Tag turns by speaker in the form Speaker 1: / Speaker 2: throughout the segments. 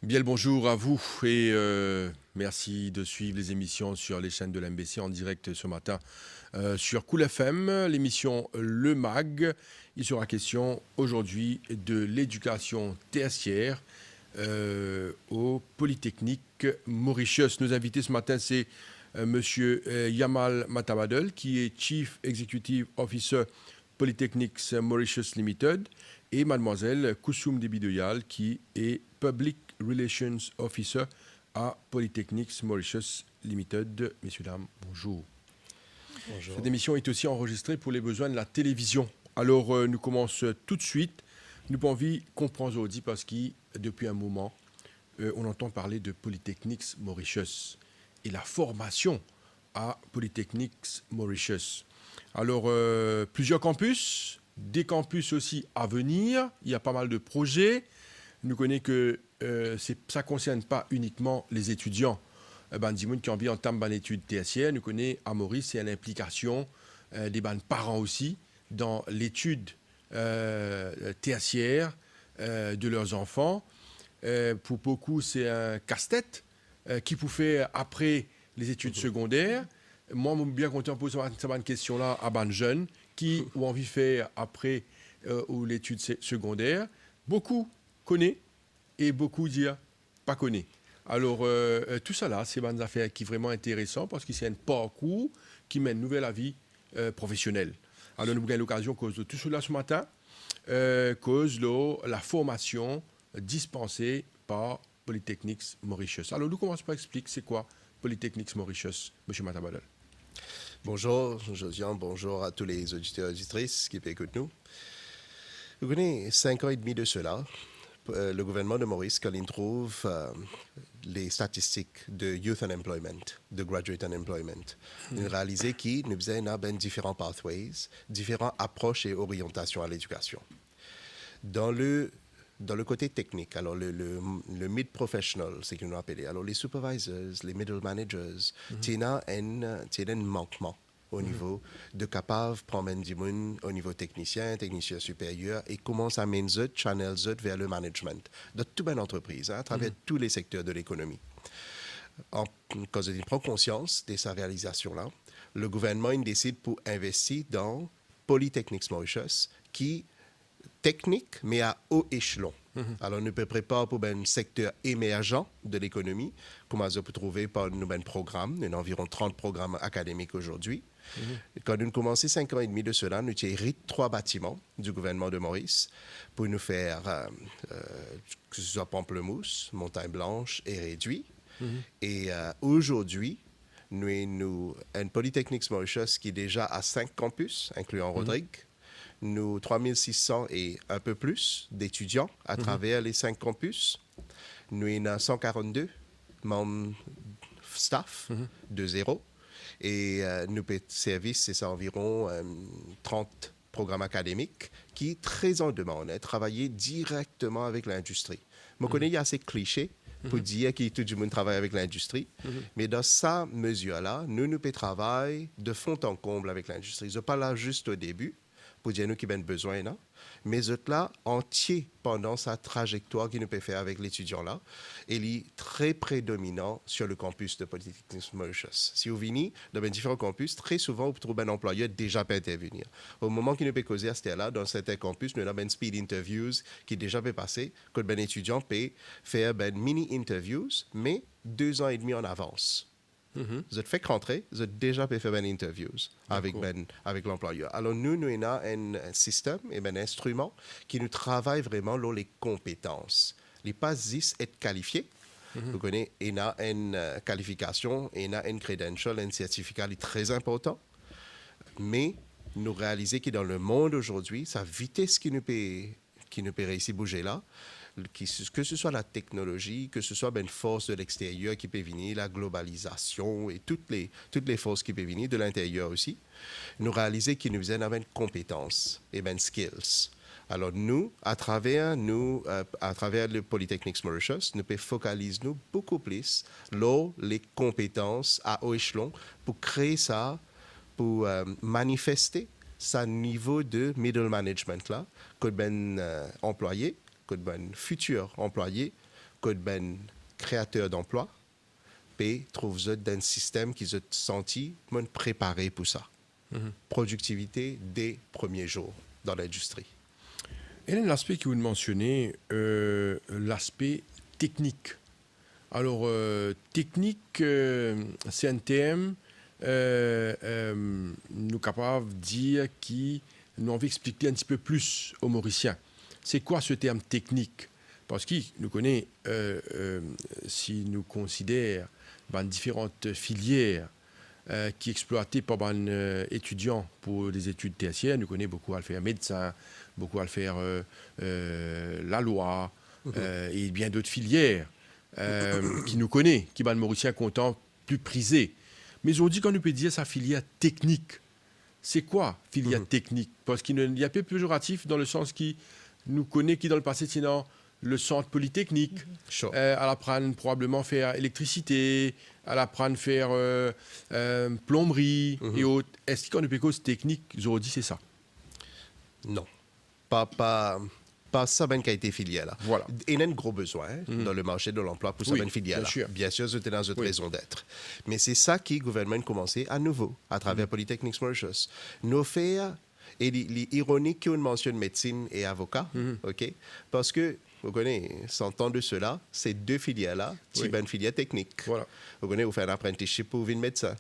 Speaker 1: Bien le bonjour à vous et merci de suivre les émissions sur les chaînes de l'MBC en direct ce matin sur Cool FM, l'émission Le Mag. Il sera question aujourd'hui de l'éducation tertiaire au Polytechnique Mauritius. Nos invités ce matin, c'est Monsieur Yamal Matabadel, qui est Chief Executive Officer Polytechnics Mauritius Limited, et Mademoiselle Koussoum Debidoyal, qui est Public Relations Officer à Polytechnics Mauritius Limited. Messieurs, dames, bonjour.
Speaker 2: Bonjour.
Speaker 1: Cette émission est aussi enregistrée pour les besoins de la télévision. Alors, nous commençons tout de suite. Nous avons envie de comprendre aujourd'hui parce que depuis un moment, on entend parler de Polytechnics Mauritius et la formation à Polytechnics Mauritius. Alors, plusieurs campus, des campus aussi à venir. Il y a pas mal de projets. Nous connaissons que ça ne concerne pas uniquement les étudiants. Bandimoun qui ont bien entamé une étude tertiaire, nous connaissons à Maurice, c'est l'implication des parents aussi dans l'étude tertiaire de leurs enfants. Pour beaucoup, c'est un casse-tête qui peut faire après les études secondaires. Moi, je suis bien content de poser cette question-là à des jeunes qui ont envie de faire après l'étude secondaire. Beaucoup connaissent et beaucoup disent pas connaissent. Alors, tout ça là, c'est une affaire qui est vraiment intéressant parce que c'est un parcours qui mène une nouvelle vie professionnelle. Alors, nous avons l'occasion, cause de tout cela ce matin, cause de la formation dispensée par Polytechnics Mauritius. Alors, nous commençons par expliquer c'est quoi Polytechnics Mauritius, M. Matabadel.
Speaker 2: Bonjour, Josiane, bonjour à tous les auditeurs et auditrices qui écoutent nous. Vous connaissez 5 ans et demi de cela, le gouvernement de Maurice, quand il trouve les statistiques de Youth Unemployment, de Graduate Unemployment, il a réalisé qu'il nous faisait différents pathways, différentes approches et orientations à l'éducation. Dans le côté technique, alors le mid-professional, c'est ce qu'on appelle, alors les supervisors, les middle managers, il y a un manquement au niveau de capable prendre du monde au niveau technicien supérieur et commence à mener ce channel vers le management de toute une entreprise à travers tous les secteurs de l'économie. Quand il prend conscience de sa réalisation-là, le gouvernement il décide pour investir dans Polytechnics Mauritius qui technique, mais à haut échelon. Alors, nous peut préparer pour un secteur émergent de l'économie, comme on peut trouver par nos programmes. Nous avons environ 30 programmes académiques aujourd'hui. Quand nous avons commencé 5 ans et demi de cela, nous avons hérité 3 bâtiments du gouvernement de Maurice pour nous faire, que ce soit Pamplemousse, Montagne-Blanche et Réduit. Et aujourd'hui, nous avons un Polytechnics Mauritius qui est déjà à 5 campus, incluant Rodrigue. Nous 3600 et un peu plus d'étudiants à travers les 5 campus. Nous avons 142 membres staff de zéro. Et nos services, c'est environ 30 programmes académiques qui sont très en demande. Travailler directement avec l'industrie. Je connais, il y a assez cliché pour dire que tout le monde travaille avec l'industrie. Mais dans sa mesure-là, nous pouvons travailler de fond en comble avec l'industrie. Je parle là juste au début, pour dire nous qui avons besoin, non? Mais autres là, entier pendant sa trajectoire qu'il nous peut faire avec l'étudiant là, il est très prédominant sur le campus de Polytechnics Mauritius. Si vous venez dans différents campus, très souvent, vous trouvez un employeur déjà peut intervenir. Au moment qu'il nous peut causer à ce là dans certains campus, nous avons une speed interviews qui déjà peut passer, que ben étudiant peut faire mini interviews, mais 2 ans et demi en avance. Vous êtes fait rentrer, vous êtes déjà fait faire des interviews avec l'employeur. Alors, nous avons un système et un instrument qui nous travaille vraiment sur les compétences. Les pas juste être qualifiés. Vous connaissez, il y a une qualification, il y a une credential, un certificat très important. Mais nous réalisons que dans le monde aujourd'hui, sa vitesse qui nous peut réussir à bouger là, que ce soit la technologie, que ce soit une force de l'extérieur qui peut venir, la globalisation et toutes les forces qui peuvent venir de l'intérieur aussi, nous réaliser qu'ils nous avaient une compétence et une skills. Alors nous, à travers le Polytechnics Mauritius, nous pouvons focaliser nous beaucoup plus sur les compétences à haut échelon pour créer ça, pour manifester ce niveau de middle management là, que ben employé, que ben futur employé code ben créateur d'emplois, puis trouve d'un système qui se senti préparé pour ça. Productivité dès premiers jours dans l'industrie.
Speaker 1: Et l'aspect que vous mentionnez, l'aspect technique. Alors, technique, c'est un thème, nous capables de dire qui nous envie d'expliquer un petit peu plus aux Mauriciens. C'est quoi ce terme technique? Parce qu'il nous connaît, si nous considérons différentes filières qui exploitées par les étudiants pour des études tertiaires, nous connaissons beaucoup à le faire médecin, beaucoup à le faire la loi et bien d'autres filières qui nous connaissent, qui le Mauricien content plus prisé. Mais aujourd'hui, quand nous peut dire sa filière technique, c'est quoi filière technique? Parce qu'il y a peu péjoratif dans le sens qui nous connaît, qui dans le passé, sinon le centre polytechnique, elle apprend probablement faire électricité, elle apprend faire plomberie et autres. Est-ce qu'on peut cause technique aujourd'hui, c'est ça?
Speaker 2: Non. Pas ça ben qui a été filière là.
Speaker 1: Voilà.
Speaker 2: Il y a un gros besoin dans le marché de l'emploi pour ça ben filière là. Bien sûr, c'était dans notre raison d'être. Mais c'est ça qui le gouvernement a commencé à nouveau à travers Polytechnics Mauritius. Nous faire et l'ironique qu'on mentionne médecine et avocat, ok? Parce que vous connaissez, 100 ans de cela, ces deux filières-là, c'est une filière technique. Voilà. Vous connaissez, vous faites un apprenticeship pour devenir médecin.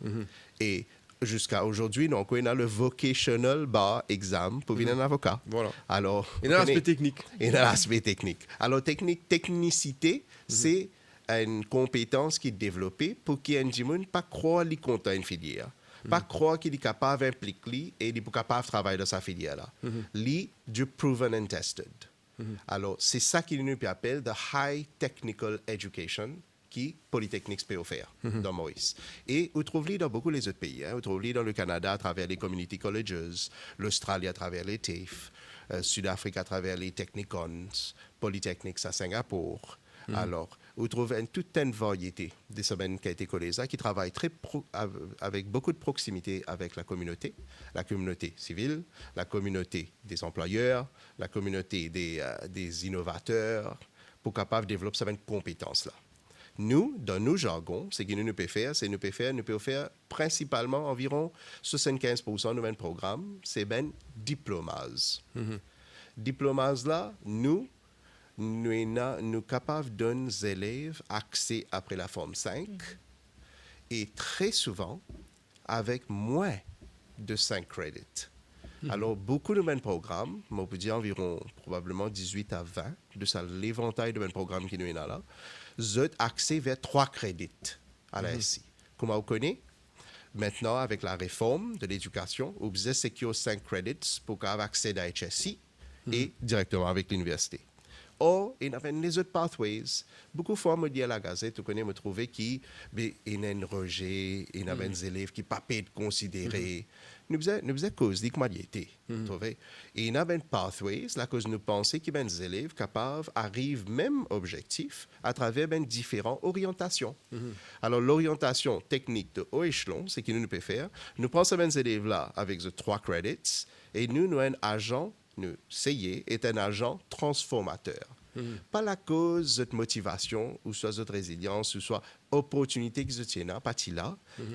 Speaker 2: Et jusqu'à aujourd'hui, donc, on a le vocational bar exam pour devenir un avocat.
Speaker 1: Voilà.
Speaker 2: Alors,
Speaker 1: et dans l'aspect technique.
Speaker 2: Et dans l'aspect technique. Alors, technicité, c'est une compétence qui est développée pour qu'il y ait un ne pas croire qu'il compte une filière. Pas croire qu'il est capable d'impliquer et qu'il est capable de travailler dans sa filière-là. Lui, du proven and tested. Alors, c'est ça qu'il nous appelle the high technical education qui Polytechnics peut offrir dans Maurice. Et vous trouvez dans beaucoup les autres pays. Vous trouvez dans le Canada à travers les community colleges, l'Australie à travers les TAFE, Sud-Afrique à travers les Technicons, Polytechnics à Singapour. Alors, vous trouvez toute une variété de semaines qui a été collées qui travaillent avec beaucoup de proximité avec la communauté civile, la communauté des employeurs, la communauté des innovateurs, pour capable de développer cette compétence-là. Nous, dans nos jargons, ce que nous pouvons faire, c'est nous pouvons faire principalement environ 75% de nos programmes, c'est ben diplomas. Diplomas là, nous sommes capables de donner aux élèves accès après la forme 5 et très souvent avec moins de 5 crédits. Alors, beaucoup de mes programmes, on peut dire environ probablement 18 à 20, de ça l'éventail de mes programmes qui nous sont là, ont accès vers 3 crédits à la SI. Comme vous connaissez, maintenant, avec la réforme de l'éducation, vous avez sécuré 5 crédits pour avoir accès à HSI et directement avec l'université. Or, il y a les autres pathways. Beaucoup de fois, me dit à la Gazette, vous connaissez, me trouver qu'il y a un rejet, il y a des élèves qui ne sont pas considérés. Nous avons cause de commodité. Et il y a des pathways, la cause nous pensons qu'il y a des élèves capables d'arriver même objectif à travers différentes orientations. Alors, l'orientation technique de haut échelon, c'est ce que nous pouvons faire. Nous prenons ces élèves-là avec 3 crédits et nous avons un agent. Nous, CIE est un agent transformateur. Pas la cause de motivation, ou soit de résilience, ou soit opportunité qui se tient là,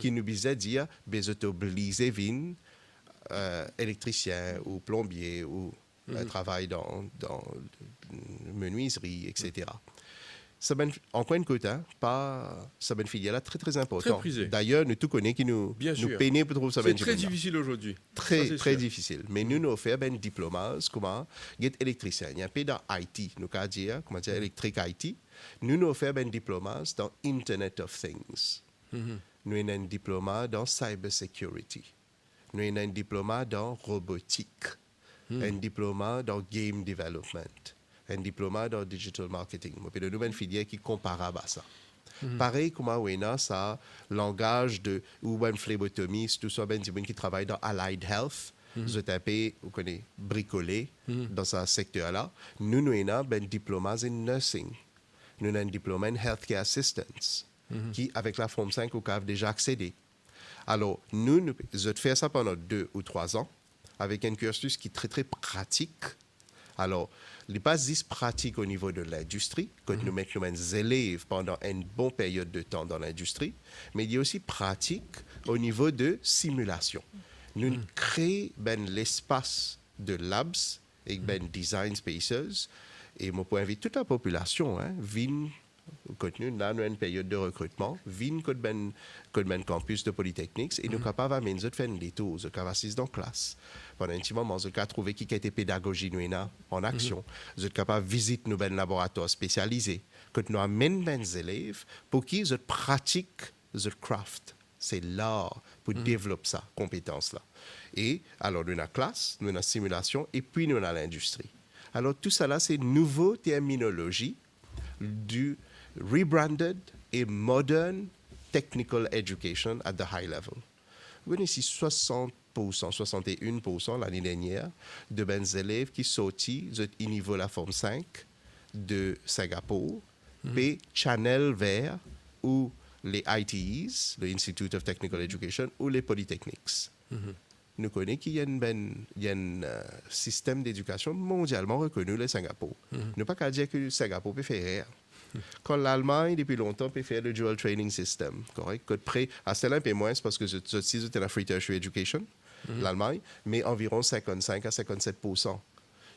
Speaker 2: qui nous disait dire, je t'oblige à venir électricien ou plombier ou travail dans menuiserie, etc. Encore une côte, ça une filière là très très important. D'ailleurs, nous tous connaissons qui nous peinons pour trouver ça.
Speaker 1: C'est très difficile aujourd'hui.
Speaker 2: Très difficile. Mais nous avons fait un diplôme, comment être électricien. Il y a un peu dans IT, nous avons dit, comment dire, électrique IT. Nous avons fait un diplôme dans Internet of Things. Nous avons un diplôme dans Cyber Security. Nous avons un diplôme dans robotique. Un diplôme dans Game Development. Un diplôme dans digital marketing. Il y a de nouvelles filières qui sont comparables à ça. Pareil comme on a ça, langage de ou une phlébotomiste, tout ça, qui travaille dans Allied Health, vous connaissez, bricolé dans ce secteur-là. Nous avons un diplôme en nursing. Nous avons un diplôme en healthcare assistance, qui, avec la forme 5, vous avez déjà accédé. Alors, nous avons fait ça pendant 2 ou 3 ans, avec un cursus qui est très, très pratique, Alors, les bases pratiques au niveau de l'industrie, quand nous mettons nos élèves pendant une bonne période de temps dans l'industrie, mais il y a aussi pratique au niveau de simulation. Nous créons l'espace de labs et design spaces, et moi, pour inviter toute la population, vient quand nous avons une période de recrutement, vient quand campus de Polytechnique, et nous sommes capables de faire des tours, nous sommes capables de dans la classe. Pendant un petit moment, nous sommes capables de trouver qui était pédagogie en action. Nous sommes capables de visiter nos laboratoires spécialisés. Quand nous amenons des élèves, pour qu'ils pratiquent le craft, c'est l'art pour développer ça, compétence-là. Et alors, nous avons la classe, nous avons la simulation, et puis nous avons l'industrie. Alors, tout ça là, c'est une nouvelle terminologie du rebranded et modern technical education at the high level. Vous voyez ici 60%, 61% l'année dernière de bons élèves qui sortis du niveau la forme 5 de Singapour, puis channel vers ou les ITEs, le Institute of Technical Education, ou les Polytechniques. Nous connaissons qu'il y a un système d'éducation mondialement reconnu, le Singapour. Ne pas qu'à dire que le Singapour peut faire rien. Quand l'Allemagne, depuis longtemps, peut faire le dual training system, correct? Que près, à cela un peu moins, c'est parce que c'est la free tertiary education, l'Allemagne, mais environ 55 à 57%.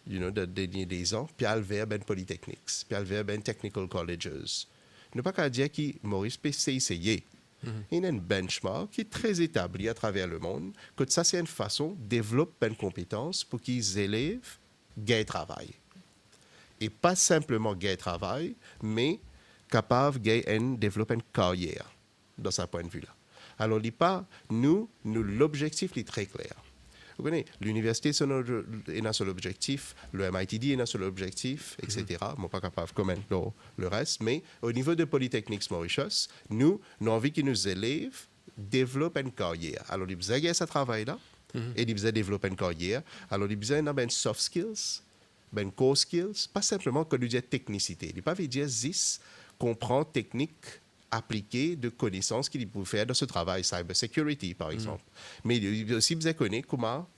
Speaker 2: Des ans, puis elle vers Polytechniques, puis elle vers technical colleges. Ne pas qu'à dire que Maurice peut s'essayer. Il y a un benchmark qui est très établi à travers le monde, que ça, c'est une façon de développer une compétence pour qu'ils les élèves gagnent travail. Et pas simplement gagner travail, mais capable de développer une carrière dans ce point de vue-là. Alors, l'objectif est très clair. Vous connaissez, l'université est un seul objectif, le MITD est un seul objectif, etc. Je ne suis pas capable de commenter le reste, mais au niveau de Polytechnique Mauritius, nous avons envie que nos élèves développent une carrière. Alors, ils besoin de ce travail-là, et ils besoin de développer une carrière. Alors, ils besoin de soft skills, core skills, pas simplement que nous dire technicité. Il ne pas dire ZIS, comprendre technique appliquée de connaissances qu'il peut faire dans ce travail, cybersecurity par exemple. Mais il aussi besoin de connaître comment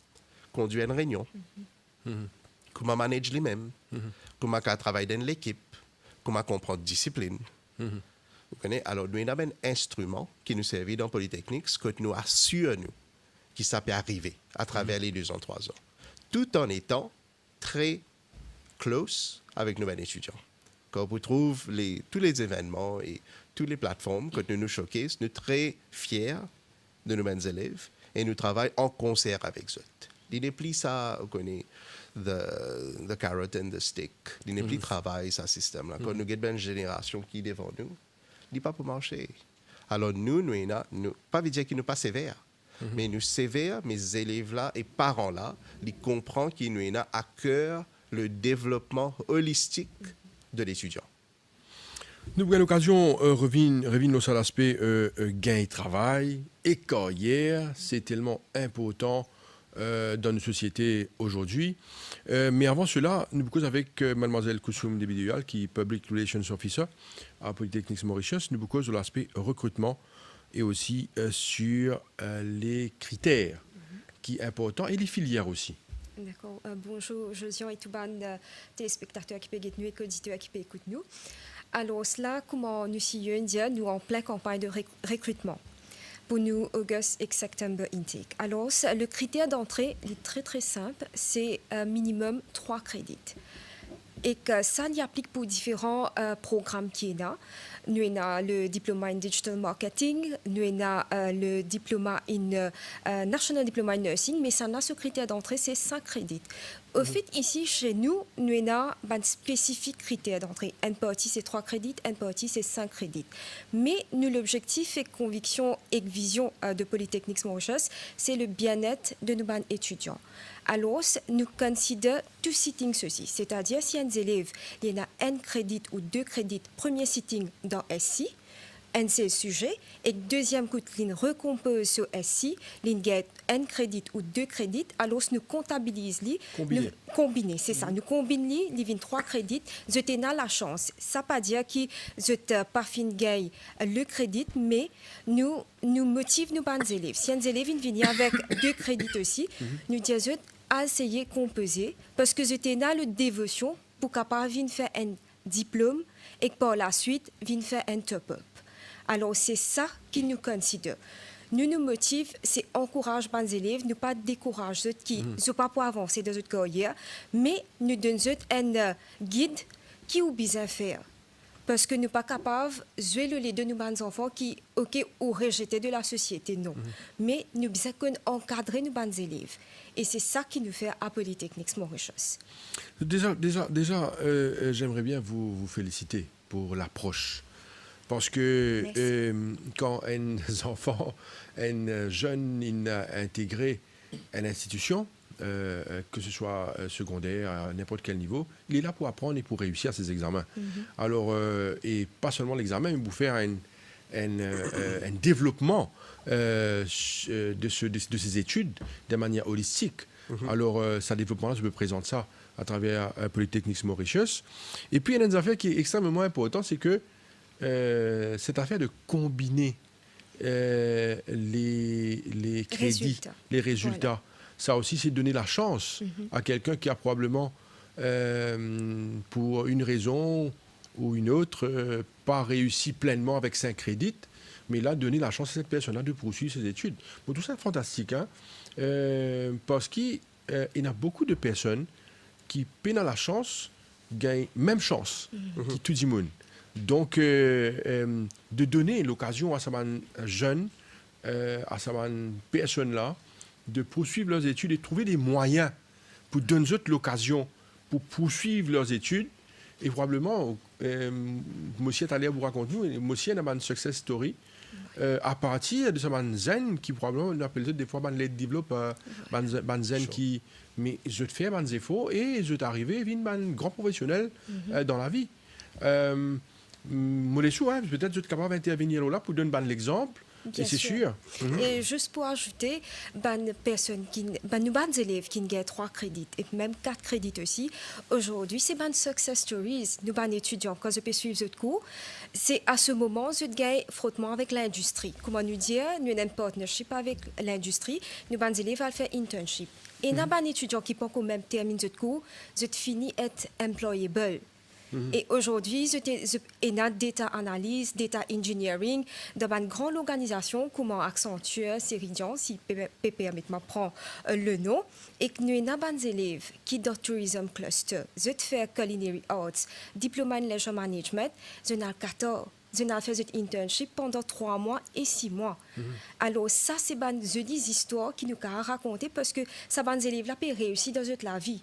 Speaker 2: conduire une réunion, comment manager les mêmes, comment travailler dans l'équipe, comment comprendre discipline. Vous connaissez? Alors, nous avons un instrument qui nous sert dans Polytechnique, que nous assure que ça peut arriver à travers les 2 ans, 3 ans, tout en étant très close avec nos étudiants. Quand vous trouvez tous les événements et toutes les plateformes que nous showcase, nous sommes très fiers de nos élèves et nous travaillons en concert avec eux. Il n'est plus ça, vous connaissez, the carrot and the stick. Il n'est plus travail, ce système-là. Quand nous avons une génération qui est devant nous, il n'est pas pour marcher. Alors nous pas dire qu'ils ne sont pas sévères, mais nous sévères, mes élèves-là et parents-là, ils comprennent qu'ils nous ont à cœur le développement holistique de l'étudiant.
Speaker 1: Nous avons l'occasion de revenir sur l'aspect gain et travail et carrière. C'est tellement important dans nos sociétés aujourd'hui. Mais avant cela, nous sommes avec Mademoiselle Koussoum Debidial, qui est Public Relations Officer à Polytechnique Mauritius. Nous sommes sur l'aspect recrutement et aussi sur les critères qui sont importants et les filières aussi.
Speaker 3: D'accord. Bonjour, Josiane et tout le téléspectateurs qui peuvent nous et auditeurs qui peuvent écouter nous. Alors, cela, comment nous sommes nous en pleine campagne de recrutement pour nous, August et September Intake. Alors, le critère d'entrée est très très simple, c'est minimum 3 crédits. Et que ça y applique pour différents programmes qui est là. Nous avons le diplôme in Digital Marketing, nous avons le diplôme in National Diploma in Nursing, mais ça a ce critère d'entrée, c'est 5 crédits. Au fait, ici, chez nous avons un spécifique critère d'entrée. Une partie, c'est 3 crédits, une partie, c'est 5 crédits. Mais nous, l'objectif et conviction et vision de Polytechnique Mauritius, c'est le bien-être de nos étudiants. Alors, nous considérons tout sitting ceci, c'est-à-dire si un élève il y a un crédit ou 2 crédits, premier sitting dans SI, un seul sujet, et deuxième coup, il recompose sur SI, il gagne un crédit ou 2 crédits, alors nous comptabilisons les combiner, c'est ça, nous combinons les 23 crédits, je t'ai la chance. Ça ne veut pas dire que je t'ai pas fin gagne le crédit, mais nous motivons nos bons élèves. Si un élève vient avec 2 crédits aussi, nous disons à essayer de composer parce que j'étais là le dévotion pour capable de faire un diplôme et que par la suite de faire un top-up. Alors c'est ça qui nous considère. Nous motive, c'est encourager les élèves, ne pas décourager ceux qui ne sont pas pour avancer dans notre carrière, mais nous donnons un guide qui ou bien faire. Parce que nous ne sommes pas capables de jouer le lait de nos enfants qui, ou rejetés de la société, non. Mais nous devons encadrer nos élèves. Et c'est ça qui nous fait à Polytechnique Mauritius.
Speaker 1: Déjà, j'aimerais bien vous féliciter pour l'approche. Parce que quand un enfant, un jeune, il a intégré une institution, que ce soit secondaire, à n'importe quel niveau, il est là pour apprendre et pour réussir ses examens. Alors, et pas seulement l'examen, mais pour faire un développement de ses études de manière holistique. Alors, ce développement-là, je me présente ça à travers Polytechnique Mauritius. Et puis, il y a une affaire qui est extrêmement importante, c'est que cette affaire de combiner les crédits, les résultats, voilà. Ça aussi, c'est donner la chance à quelqu'un qui a probablement, pour une raison ou une autre, pas réussi pleinement avec 5 crédits, mais là, donner la chance à cette personne-là de poursuivre ses études. Bon, tout ça est fantastique, hein? Parce qu'il y a beaucoup de personnes qui, peinent à la chance, gagnent même chance qui tout le monde. Donc, de donner l'occasion à ces jeunes, à ces personnes-là, de poursuivre leurs études et trouver des moyens pour donner l'occasion pour poursuivre leurs études. Et probablement, monsieur est allé vous raconter, monsieur a une success story à partir de ces zen qui probablement, on appelle des fois, les développe, zen qui, mais je te fais des efforts et je t'arrive à un grand professionnel dans la vie. Molessou, hein, peut-être je suis capable d'intervenir là pour donner l'exemple.
Speaker 3: Bien
Speaker 1: c'est
Speaker 3: sûr. Et juste pour ajouter, nos élèves qui ont 3 crédits et même 4 crédits aussi, aujourd'hui, c'est des success stories. Nous, étudiants, quand je peux suivre ce cours, c'est à ce moment, je gagne frottement avec l'industrie. Comment nous dire, nous avons un partnership avec l'industrie, nos élèves vont faire internship. Et nous avons des étudiants qui, quand même terminent ce cours, je finis être employable. Et aujourd'hui, il y a data analyse, data engineering, dans une grande organisation comme Accenture, Ceridian, si je permets de prendre le nom, et que nous avons des élèves qui dans Tourism Cluster, je fais Culinary Arts, Diplôme en Leisure Management, je n'ai 14. Je n'ai fait un internship pendant 3 mois et 6 mois. Alors ça, c'est des histoires qui nous ont racontées parce que ça, les élèves-là peuvent réussir dans la vie.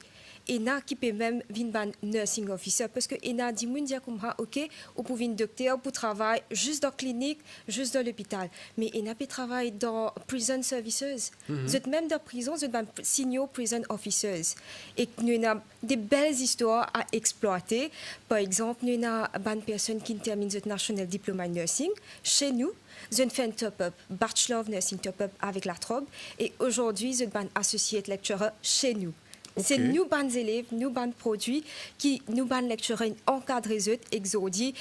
Speaker 3: Et là, qui peut même venir nursing officer parce que il y a des gens qui disent OK, ou pour venir docteur pour travailler juste dans la clinique, juste dans l'hôpital, mais il y a qui travaillent dans prison services. Vous êtes même dans la prison, vous êtes senior prison officers. Et nous avons des belles histoires à exploiter. Par exemple, nous avons des personnes qui terminent notre national diploma nursing chez nous. Je fais un top-up, Bachelor of Nursing top-up avec la TROB, et aujourd'hui, je suis associate lecturer chez nous. Okay. C'est nous, les élèves, nous, les produits, qui nous, les lectureurs, encadrés, exodis,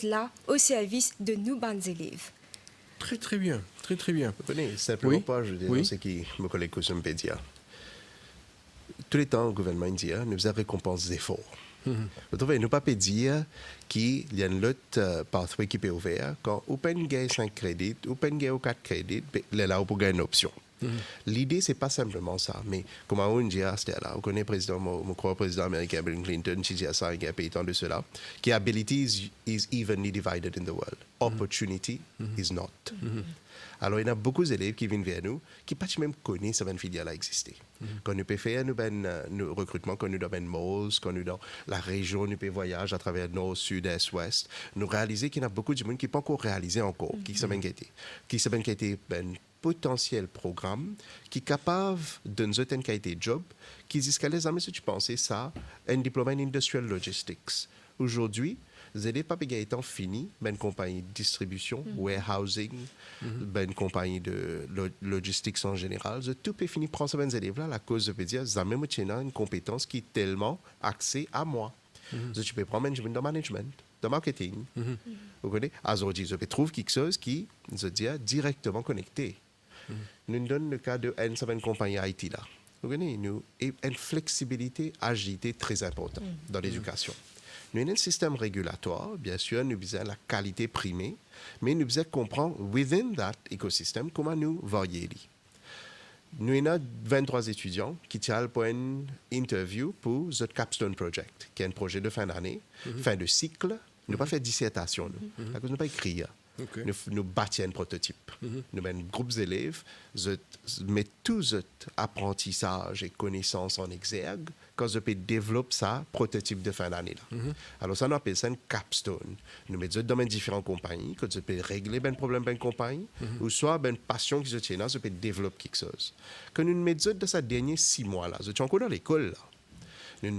Speaker 3: là au service de nous, les élèves.
Speaker 1: Très, très bien. Très, très bien.
Speaker 2: Vous connaissez simplement pas, je dis, c'est qui mon collègue Kousum peut dire. Tous les temps, le gouvernement indien nous a récompensé des efforts. Vous trouvez, nous ne pouvons pas dire qu'il y a une autre pathway qui peut ouvrir. Quand on peut gagner 5 crédits, on peut gagner 4 crédits, là, on peut gagner une option. L'idée, ce n'est pas simplement ça, mais comme on dit, c'était là, on connaît le président, mon président américain Bill Clinton, qui dit ça, il y a un pays de cela, qui ability is evenly divided in the world. Opportunity is not. Alors, il y a beaucoup d'élèves qui viennent vers nous, qui ne pas même connaissent cette filière-là exister. Quand nous pouvons faire nos recrutements, quand nous sommes dans malls, quand nous dans la région, nous pouvons voyager à travers nord, sud, est, ouest, nous réalisons qu'il y a beaucoup de monde qui n'ont pas encore réalisé encore, qui s'est été potentiel programme qui est capable de nous donner une qualité de job, qui dit qu'à les amis, si tu pensais ça, un diplôme en industrial logistics. Aujourd'hui, les élèves pas étant finis, une compagnie de distribution, warehousing, une compagnie de logistics en général, tout peut finir prendre ces élèves-là à cause de dire, ça même une compétence qui est tellement axée à moi. Tu peux prendre management dans management, dans marketing. Vous connaissez? Aujourd'hui, je trouve quelque chose qui, je dis, directement connecté. Nous donnons le cas de une compagnie IT là. vous connaissez, nous, et une flexibilité, agilité très importante dans l'éducation. Nous avons un système régulatoire, bien sûr, nous avons la qualité primée, mais nous devons comprendre, within that écosystème, comment nous varier. Nous avons 23 étudiants qui tiennent pour une interview pour The Capstone Project, qui est un projet de fin d'année, fin de cycle. Nous n'avons pas fait dissertation, nous. À cause nous pas écrit.
Speaker 1: Ok.
Speaker 2: Nous bâtissons un prototype. Nous avons un groupe d'élèves, mais tout cet apprentissage et connaissances en exergue, quand je peux développer ça, prototype de fin d'année. Alors, ça, nous appelle ça un capstone. Nous mettons dans différentes compagnies, quand je peux régler un problème dans une compagnie, ou soit une passion qui se tient là, je peux développer quelque chose. Quand nous mettons dans ces derniers 6 mois-là, je suis encore dans l'école, là. Nous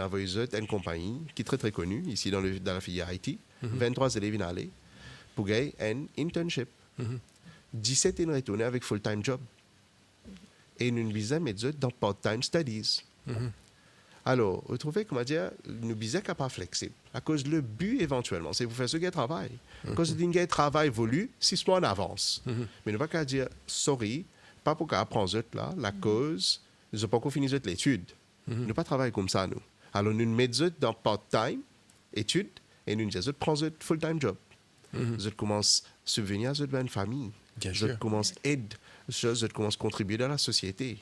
Speaker 2: avons une compagnie qui est très, très connue, ici dans la filière IT, 23 élèves allés pour gagner un internship. 17 sont retournés avec full-time job. Et nous visons mettre dans part-time studies. Alors, vous trouvez, comment dire, nous visons qu'à pas flexible. À cause le but, éventuellement, c'est vous faire ce qui travail. À cause d'un travail voulu, 6 mois en avance. Mais nous pas qu'à dire, sorry, pas pour qu'à apprendre là, la cause, nous n'avons pas encore fini l'étude. Nous pas travailler comme ça, nous. Alors, nous mettons dans part-time, études, et nous disons, prends full-time job. Je commence à subvenir à une famille.
Speaker 1: Bien
Speaker 2: Je
Speaker 1: sûr.
Speaker 2: commence à aider. Je commence à contribuer dans la société.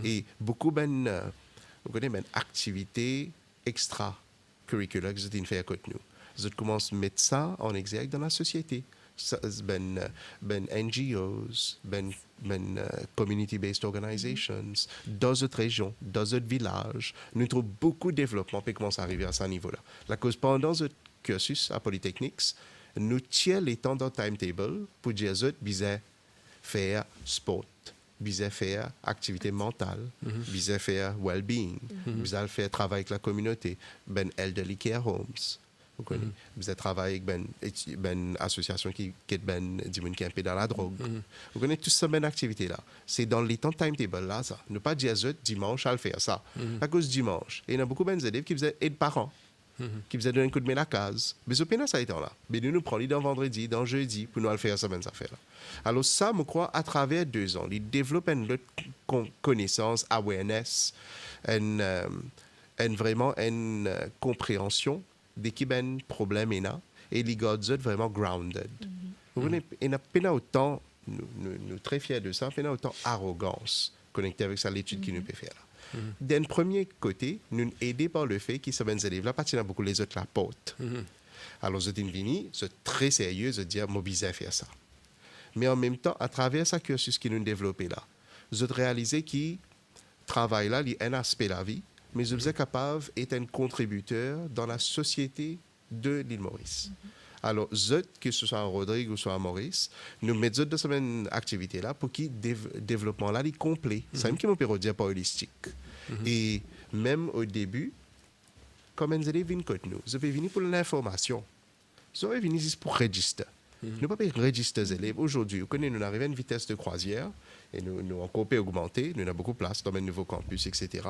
Speaker 2: Et beaucoup vous connaissez, activités extra-curriculaires que je fais avec nous. Je commence à mettre ça en exergue dans la société. NGOs, community-based organizations, dans d'autres régions, dans d'autres villages. Nous trouvons beaucoup de développement qui commence à arriver à ce niveau-là. La cause pendant ce cursus à Polytechnics, nous tirons les temps dans le timetable pour dire que nous faire sport, nous faire activité mentale, nous faire well-being, nous faire travail avec la communauté, elderly care homes. Vous connaissez, vous travaillez avec une association qui est un peu dans la drogue. Vous connaissez tout ça, une activité là. C'est dans les temps timetable là, ça. Ne pas dire dimanche à le faire ça. À cause dimanche. Et il y a beaucoup d'élèves qui faisaient aider parents. Qui faisaient donner un coup de main à la case. Mais ce pénal, ça a été là. Mais nous prenons dans vendredi, dans jeudi, pour nous le faire ça, même affaire là. Alors ça, je crois, à travers 2 ans, ils développent une connaissance, awareness, vraiment une compréhension de qui ben problème est là, et ils gardent vraiment grounded. Vous voyez, il n'y a pas autant, nous très fiers de ça, pas autant arrogance connectée avec ça, l'étude qui nous peut faire là. D'un premier côté, nous aidés par le fait qu'ils sont des élèves là, parce qu'il y a beaucoup les autres la porte. Alors, je suis venu, c'est très sérieux de dire, mobiliser à faire ça. Mais en même temps, à travers ce cursus qui nous développé là, je réalisé qu'il travail là, il y a un aspect de la vie, mais je suis capable d'être un contributeur dans la société de l'île Maurice. Alors, que ce soit à Rodrigue ou soit à Maurice, nous mettons dans cette activité-là pour que le développement là est complet. C'est même qui me peut dire pas holistique. Et même au début, comme un élève vient contre nous, je vais venir pour l'information. Je vais venir juste pour enregistrer. Nous ne pouvons pas enregistrer les élèves. Aujourd'hui, vous connaissez, nous arrivons à une vitesse de croisière et nous encore peut augmenter. Nous avons beaucoup de place dans un nouveau campus, etc.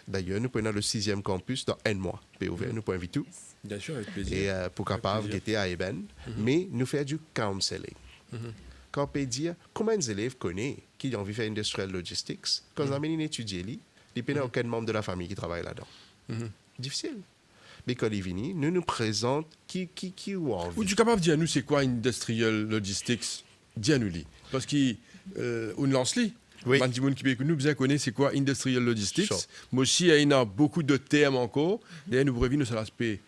Speaker 2: D'ailleurs, nous prenons le 6e campus dans un mois. Nous pouvons inviter tout.
Speaker 1: Bien sûr, avec plaisir.
Speaker 2: Et pour capable d'être à Eben. Mais nous faisons du counseling. Quand on peut dire, comment les élèves connaissent qui ont envie de faire industrial logistics, quand ils amènent étudier, il n'y a aucun membre de la famille qui travaille là-dedans. Difficile. Mais quand ils viennent, nous présentons qui a envie.
Speaker 1: Ou tu es capable de dire à nous c'est quoi Industrial Logistics? Dis à nous. Parce qu'on lance-li.
Speaker 2: Oui.
Speaker 1: Bandimoun qui nous bien connaît c'est quoi Industrial Logistics.
Speaker 2: Sure.
Speaker 1: Moi aussi, il y a beaucoup de termes encore. D'ailleurs, nous revenons sur l'aspect,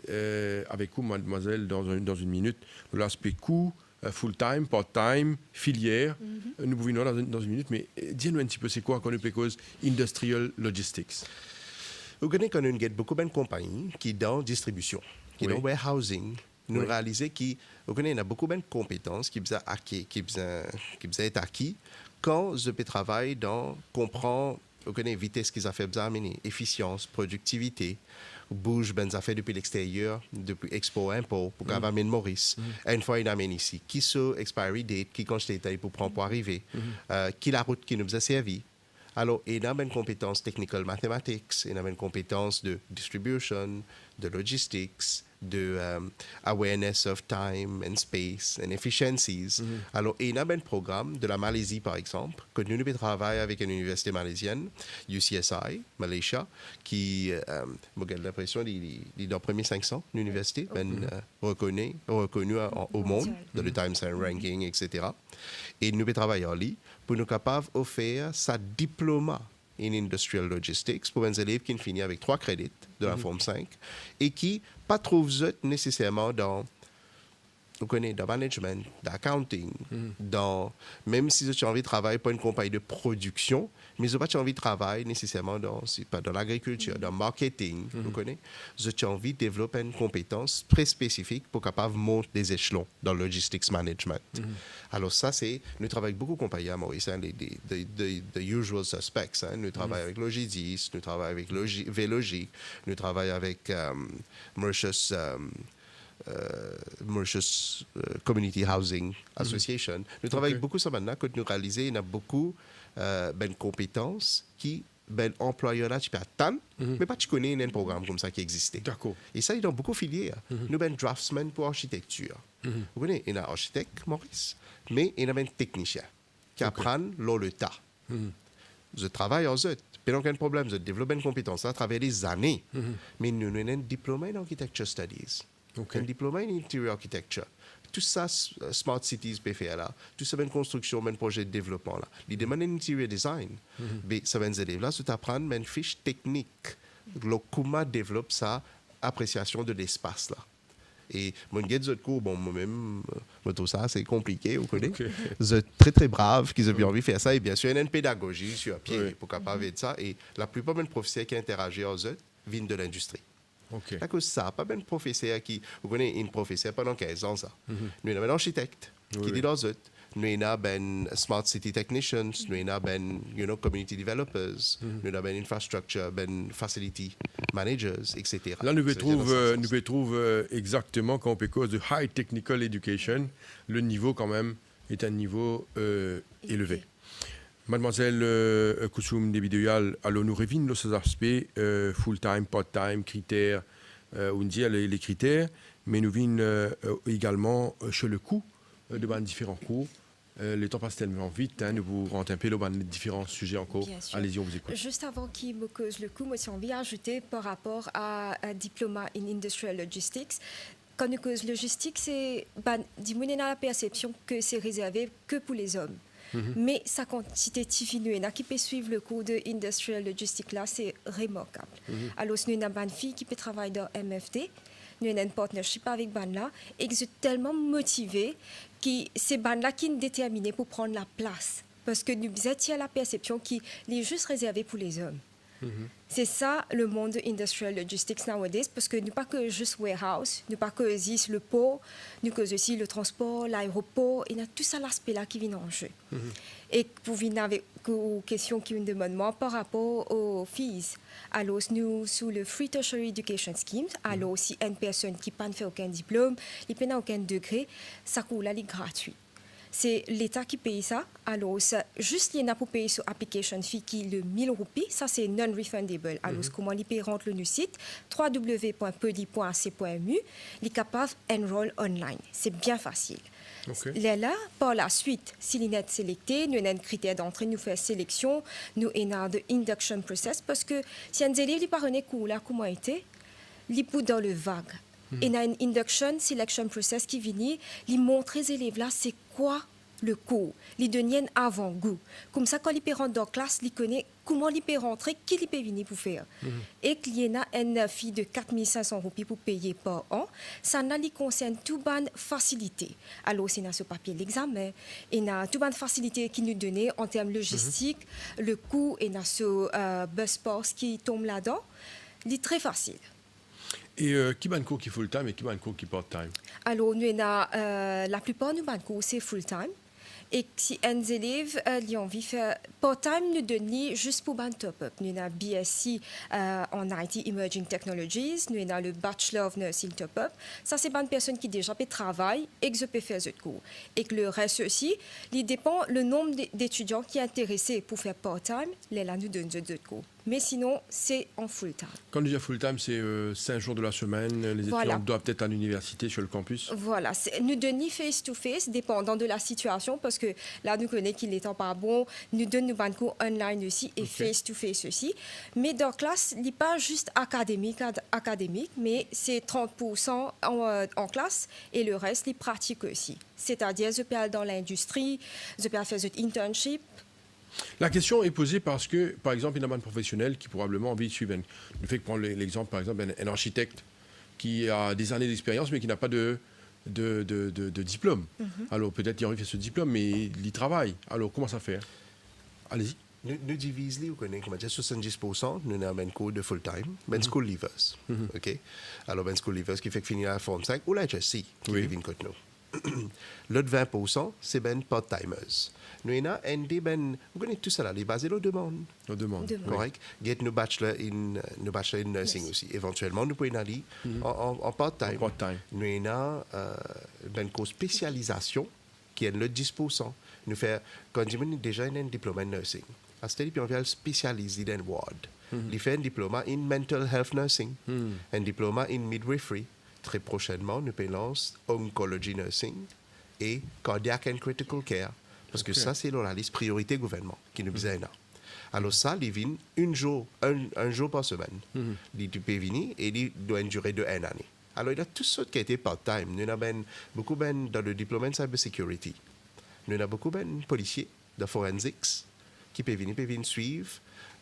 Speaker 1: avec vous, mademoiselle, dans une minute, l'aspect coût, full-time, part-time, filière. Nous pouvons dans une minute, mais dis-nous un petit peu c'est quoi qu'on appelle cause Industrial Logistics.
Speaker 2: Vous connaissez qu'on a beaucoup de compagnies qui sont dans distribution, qui sont dans warehousing. Nous réalisons qu'il y a beaucoup de compétences qui sont être acquises quand je peux travailler dans comprendre la vitesse qu'ils ont fait amener, efficience, productivité, bouge ben affaires depuis l'extérieur, depuis Expo Impôt pour qu'on amène Maurice. Une fois il amène ici, qui sont expiry date, qui quand j'étais pour prendre pour arriver, qui la route qui nous a servi. Alors, il y a une compétence technical mathematics, il y a une compétence de distribution, de logistics, de awareness of time and space and efficiencies. Alors, il y a un programme de la Malaisie, par exemple, que nous travaillons avec une université malaisienne, UCSI, Malaysia, qui, j'ai l'impression, il est dans les premiers 500 universités, reconnue au monde, dans le Times Ranking, etc. Et nous travaillons là pour nous capables d'offrir sa diplôme in Industrial Logistics pour les élèves qui finissent avec 3 crédits de la Forme 5 et qui ne trouvent pas nécessairement dans management, dans accounting, même si tu as envie de travailler pour une compagnie de production, mais tu n'as pas envie de travailler nécessairement dans l'agriculture, dans le marketing, vous connaissez. Tu as envie de développer une compétence très spécifique pour capable monter des échelons dans le logistics management. Alors ça, nous travaillons avec beaucoup de compagnies à Maurice, the usual suspects. Nous travaillons avec Logidis, nous travaillons avec Vélogique, nous travaillons avec Mauritius Community Housing Association. Nous travaillons avec beaucoup de ça maintenant, que nous réalisons, il y a beaucoup de compétences qui employeurs là tu peux attendre, mais pas tu connais un programme comme ça qui existait.
Speaker 1: D'accord.
Speaker 2: Et ça, il y a beaucoup de filières. Nous avons draftsman pour architecture. Vous connaissez, il y a un architecte, Maurice, mais il y a un technicien qui apprend le tas. Je travaille en ZET. Pas aucun problème, je développe une compétence à travers des années. Mais nous avons un diplôme en Architecture Studies. Un diplôme en Interior Architecture. Tout ça, Smart Cities peut faire là. Tout ça, une construction, un projet de développement là. Les demandes interior design. Mais ça va nous aider là, c'est apprendre une fiche technique. Comment développer sa appréciation de l'espace là. Et mon guide de cours, bon, moi-même, tout ça, c'est compliqué, vous connaissez. C'est très, très brave qu'ils ont bien envie de faire ça. Et bien sûr, il y a une pédagogie sur pied pour capable de ça. Et la plupart des professeurs qui interagissent en eux viennent de l'industrie. À cause de ça, pas un professeur qui, vous connaissez, une professeure pendant 15 ans, ça. Nous avons un architecte qui dit dans eux. Nous avons smart city technicians, nous avons community developers, nous avons infrastructure, facility managers, etc.
Speaker 1: Là, nous trouvons exactement quand on cause de high technical education, le niveau quand même est un niveau élevé. Mademoiselle Koussoum Debidoyal, alors nous revenons sur ces aspects full-time, part-time, critères, on dit les critères, mais nous venons également sur le coût de différents cours. Le temps passe tellement vite, nous vous rentrez un peu dans les différents sujets encore. Allez-y, on vous écoute.
Speaker 3: Juste avant qu'il me cause le coup, moi, j'ai envie d'ajouter par rapport à un diplôme in Industrial Logistics. Quand nous cause logistique, c'est la perception que c'est réservé que pour les hommes. Mais sa quantité de qui peut suivre le cours de Industrial Logistics là, c'est remarquable. Alors, nous avons une fille qui peut travailler dans MFT. Nous avons un partnership avec Banla et ils sont tellement motivés que c'est Banla qui est déterminé pour prendre la place. Parce que nous avons la perception qu'il est juste réservé pour les hommes. C'est ça le monde de Industrial Logistics nowadays, parce que nous pas que juste warehouse, nous pas que juste le port, nous que aussi le transport, l'aéroport, il y a tout ça l'aspect là qui vient en jeu. Et pour venir avec une question qui me demande moi par rapport aux fees, alors nous sous le Free Tertiary Education Scheme, alors aussi une personne qui n'a pas fait aucun diplôme, qui n'a aucun degré, ça coûte là gratuit. C'est l'État qui paye ça. Alors, juste il y en a pour payer sur application fee qui est le 1000 roupies, ça c'est non-refundable. Alors, comment il paye rentre le site www.pedi.ac.mu, il est capable d'enroll online. C'est bien facile. Là, par la suite, si il est sélecté, nous avons un critère d'entrée, nous faisons sélection, nous avons de induction process, parce que si un élève n'est pas rené cours là, comment était, il est dans le vague. Il y a une induction selection process qui vient, il montre aux élèves là c'est quoi le cours, il donne un avant-goût. Comme ça, quand il peut rentrer dans la classe, il connaît comment il peut rentrer, qui il peut venir pour faire. Et qu'il y a une fille de 4500 roupies pour payer par an, ça concerne tout ban facilité. Alors, c'est dans ce papier l'examen, il y a tout ban facilité qui nous donne en termes logistiques, le coût et dans ce bus pass qui tombe là-dedans, il est très facile.
Speaker 1: Et qui est cours qui full-time et qui est cours qui part-time? Alors,
Speaker 3: nous la plupart de nos cours, c'est full-time. Et si un élève ont envie de faire part-time, nous donnons juste pour un top-up. Nous avons BSc en IT Emerging Technologies, nous avons le Bachelor of Nursing top-up. Ça, c'est une personne qui déjà travaille et qui peut faire ce cours. Et que le reste aussi, il dépend le nombre d'étudiants qui sont intéressés pour faire part-time, là, nous donnons ce cours. Mais sinon, c'est en full-time.
Speaker 1: Quand on dit full-time, c'est 5 jours de la semaine. Les étudiants doivent être à l'université, sur le campus.
Speaker 3: Voilà. Nous donnons face-to-face, dépendant de la situation, parce que là, nous connaissons qu'il n'est pas bon. Nous donnons nos cours online aussi et face-to-face aussi. Mais dans la classe, il n'est pas juste académique, mais c'est 30% en classe et le reste, il pratique aussi. C'est-à-dire, je peux aller dans l'industrie, je peux faire des internships.
Speaker 1: La question est posée parce que, par exemple, une professionnelle qui probablement a envie de suivre, le fait que prendre l'exemple, par exemple, un architecte qui a des années d'expérience mais qui n'a pas de diplôme. Alors peut-être qu'il a envie de faire ce diplôme, mais il y travaille. Alors comment ça fait? Allez-y.
Speaker 2: Nous divisons, vous connaissez, comme je dis, 70%, nous avons un cours de full-time, ben school leavers. OK? Alors, ben school leavers qui fait finir la forme 5, ou la HSC, qui vient contre nous. L'autre 20%, c'est ben part-timers. Nous avons un des ben, vous connaissez tout ça là, les basés de demande. Correct? Get nos bachelor in nursing aussi. Éventuellement, nous pouvons aller en part-time. Nous avons ben cours spécialisation qui est le 10%. Nous faisons, quand on dit déjà un diplôme en nursing, à ce puis on vient spécialiser dans le ward. Il fait un diplôme en mental health nursing, un diplôme en midwifery. Très prochainement, nous lancer oncology nursing et cardiac and critical care. Parce que ça, c'est dans la liste priorité gouvernement qui nous besoin là. Alors ça, il vient un jour par semaine. Il peut venir et il doit durer de 1 année. Alors il y a tout ça qui a été part-time. Nous avons beaucoup dans le diplôme en cybersecurity. Nous avons beaucoup de policiers de forensics qui peuvent venir suivre.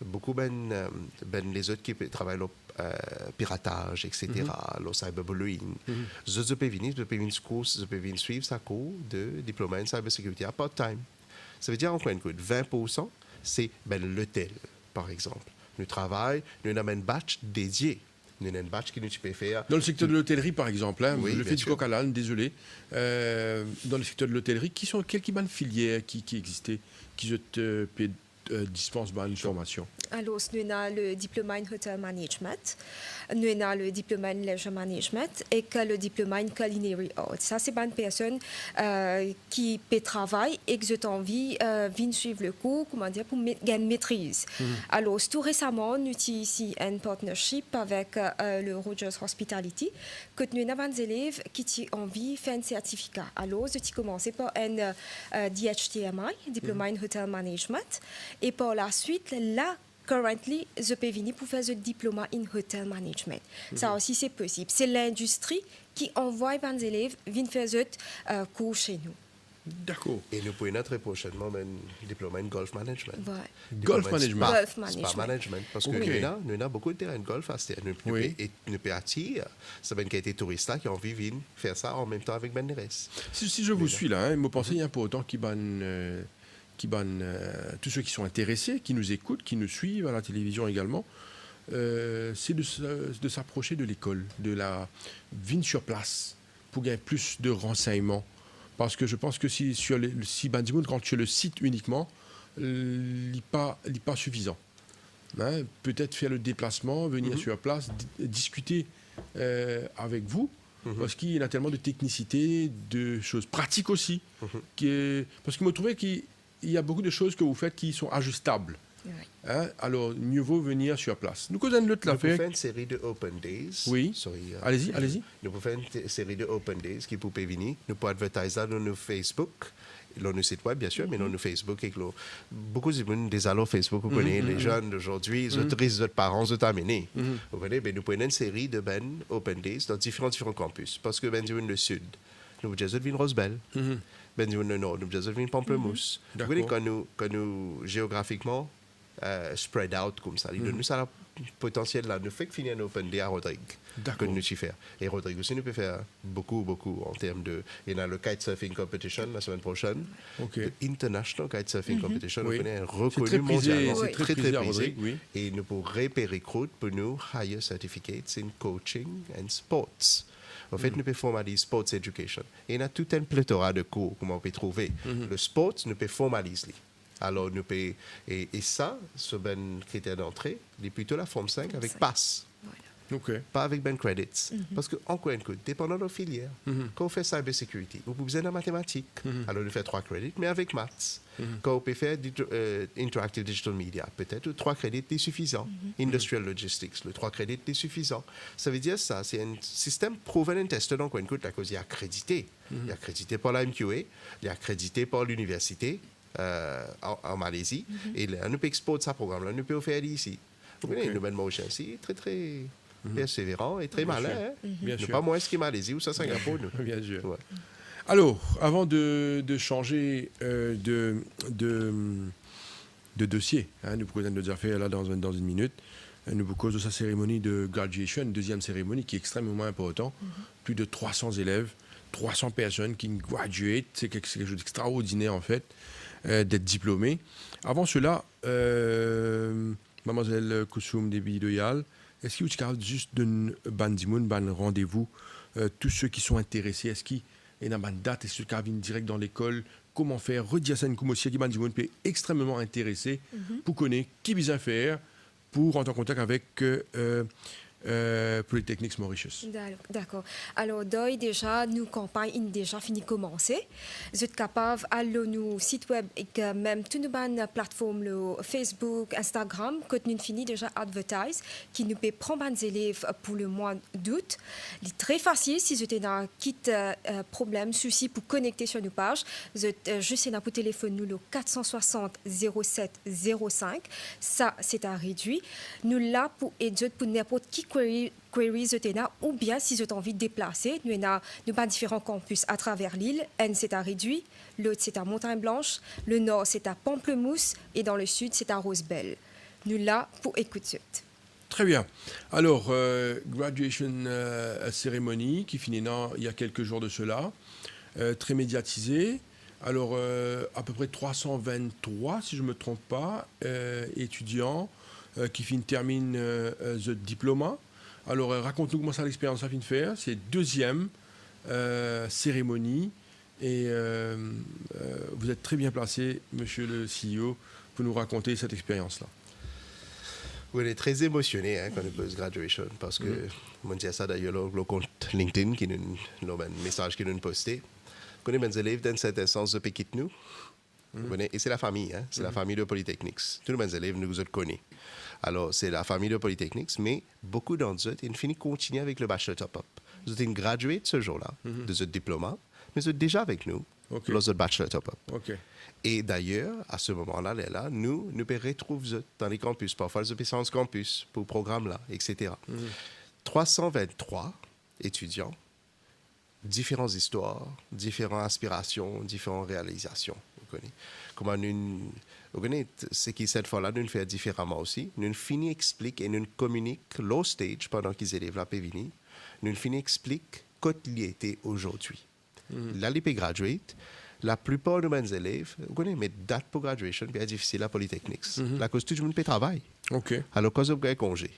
Speaker 2: Beaucoup les autres qui travaillent au piratage, etc., le cyberbullying. Je peux venir suivre sa cours de diplôme en cybersecurity à part-time. Ça veut dire encore une fois, 20%, c'est l'hôtel, par exemple. Nous travaillons, nous avons un batch dédié. Nous avons un batch qui nous peut faire.
Speaker 1: Dans le secteur de l'hôtellerie, par exemple, hein, le fait du coq à l'âne, désolé. Dans le secteur de l'hôtellerie, quelles filières qui existaient, qui dispensent une formation?
Speaker 3: Alors, nous avons le diplôme en hotel management, nous avons le diplôme en leisure management et que le diplôme en culinary arts. Ça, c'est une personne qui peut travailler et qui a envie de suivre le cours, comment dire, pour gagner une maîtrise. Alors, tout récemment, nous avons ici un partnership avec le Rogers Hospitality, que nous avons des élèves qui ont envie de faire un certificat. Alors, je commencé par un DHTMI, diplôme en hotel management, et par la suite, là, currently, je peux venir pour faire le diplôme en hotel management. Ça aussi, c'est possible. C'est l'industrie qui envoie les élèves venir faire ce cours chez nous.
Speaker 1: D'accord.
Speaker 2: Et nous pouvons très prochainement un diplôme en golf management.
Speaker 1: Golf management.
Speaker 2: Spa management. Parce que nous avons beaucoup de terrains de golf à faire. Nous pouvons attirer ces qualités touristes qui ont envie de venir faire ça en même temps avec les restes.
Speaker 1: Si je vous suis là, me pensez un peu autant qui tous ceux qui sont intéressés, qui nous écoutent, qui nous suivent à la télévision également, c'est de s'approcher de l'école, de la vie sur place, pour gagner plus de renseignements. Parce que je pense que si Bandimoun, quand sur le site uniquement, il n'est pas suffisant. Hein? Peut-être faire le déplacement, venir sur place, discuter avec vous, parce qu'il y a tellement de technicité, de choses pratiques aussi. Parce que je me trouvais qu'il y a beaucoup de choses que vous faites qui sont ajustables. Hein? Alors, mieux vaut venir sur place. Nous faisons
Speaker 2: une série de Open Days.
Speaker 1: Oui. Allez-y.
Speaker 2: Nous pouvons faire une série de Open Days qui peut venir. Nous pouvons advertiser dans nos Facebook, dans nos sites web, bien sûr, mais dans nos Facebook. Et beaucoup de gens, des allos Facebook, vous connaissez, les jeunes d'aujourd'hui, les autrices, les parents, les amenés. Vous connaissez, nous pouvons une série de Open Days dans différents campus. Parce que le Sud, nous avons Rosebel. Le Nord, nous avons Pamplemousse. Vous voyez, quand nous géographiquement, spread out comme ça. Nous ça le potentiel là. Nous fait finir un open day à Rodrigue. Que nous y faire. Et Rodrigue aussi nous peut faire beaucoup en termes de. Il y a le kitesurfing competition la semaine prochaine. Le International Kitesurfing Competition. Nous connaissons un reconnu mondialement.
Speaker 1: C'est très prisé.
Speaker 2: Et nous pourrons recruter pour nous higher certificates in coaching and sports. En fait, nous pouvons formaliser sports education. Et il y a tout un pléthora de cours qu'on peut trouver. Le sport, nous pouvons formaliser. Alors, nous pouvons, et ça, ce critère d'entrée, c'est plutôt la forme 5 avec passe.
Speaker 1: OK.
Speaker 2: Pas avec Ben Credits. Parce qu'en quoi écoute, dépendant de nos filières, quand on fait cybersecurity, vous pouvez besoin de mathématiques. Alors, on fait 3 crédits, mais avec maths. Quand on peut faire interactive digital media, peut-être 3 crédits est suffisant. Industrial logistics, le 3 crédits est suffisant. Ça veut dire ça, c'est un système proven and tested en quoi écoute, la cause il est accrédité. Il est accrédité par la MQA, il est accrédité par l'université en Malaisie. Et là, on peut exporter ce programme-là, on peut le faire ici. Vous voyez, une nouvelle motion ici, très, très persévérant et très malin. Hein?
Speaker 1: Bien sûr.
Speaker 2: Pas moins ce qui est Malaisie ou ça, Singapour. Nous.
Speaker 1: Bien sûr.
Speaker 2: Ouais.
Speaker 1: Alors, avant de changer de dossier, hein, nous pourrions nous faire là dans une minute, nous vous cause de sa cérémonie de graduation, deuxième cérémonie qui est extrêmement importante. Plus de 300 élèves, 300 personnes qui graduent, c'est quelque chose d'extraordinaire en fait, d'être diplômés. Avant cela, Mademoiselle Koussoum Debi-Doyal, est-ce que vous avez juste d'un rendez-vous tous ceux qui sont intéressés, est-ce qu'il y a une date, est-ce que vous avez direct dans l'école, comment faire, redire ça comme aussi, qui peut extrêmement intéressé pour connaître qui besoin faire pour entrer en contact avec Polytechnics Mauritius.
Speaker 3: D'accord. Alors, déjà, nous campagne déjà fini commencer. Vous êtes capable d'aller sur nos sites web et même toutes nos plateformes, Facebook, Instagram, que nous fini déjà advertise, qui nous peut prendre des élèves pour le mois d'août. C'est très facile si vous avez un kit problème, souci pour connecter sur nos pages. Vous êtes juste là pour téléphone nous le 460 07 05. Ça, c'est un réduit. Nous là pour aider pour n'importe qui queries ou bien si vous avez envie de déplacer, nous avons différents campus à travers l'île. Un, c'est à Réduit, l'autre, c'est à Montagne Blanche, le nord, c'est à Pamplemousse et dans le sud, c'est à Rosebelle. Nous là pour écouter.
Speaker 1: Très bien. Alors, graduation cérémonie qui finit il y a quelques jours de cela, très médiatisée. Alors, à peu près 323, si je ne me trompe pas, étudiants qui terminent le diplôme. Alors, raconte-nous comment ça l'expérience a fini de faire. C'est deuxième cérémonie et vous êtes très bien placé, monsieur le CEO, pour nous raconter cette expérience-là.
Speaker 2: Oui, on est très émotionné quand on pose graduation parce que, on dit ça d'ailleurs, le compte LinkedIn, qui nous, un message qui nous posté. On connaît mes élèves dans cette instance de Pékit nous. Et c'est la famille, hein? C'est la famille de Polytechnics. Tous mes élèves, nous autres connaissons. Alors, c'est la famille de Polytechnics, mais beaucoup d'entre eux, ils finissent continuer avec le bachelor top-up. Vous êtes gradué ce jour-là, de ce diplôme, mais vous êtes déjà avec nous, le bachelor top-up. Et d'ailleurs, à ce moment-là, nous pouvons retrouver dans les campus, parfois les opérations campus, pour le programme-là, etc. 323 étudiants, différentes histoires, différentes aspirations, différentes réalisations. Comment nous ce qui cette fois-là nous fait différemment aussi. Nous finissons explique et nous communique low stage pendant qu'ils élèvent la PVNI. Nous finissons explique quoi il était aujourd'hui. Là, les graduate, la plupart de mes élèves, vous connaissez, mes dates pour graduation, c'est difficile à Polytechnics. La cause tout le monde peut travailler. Alors, cause vous avez congé.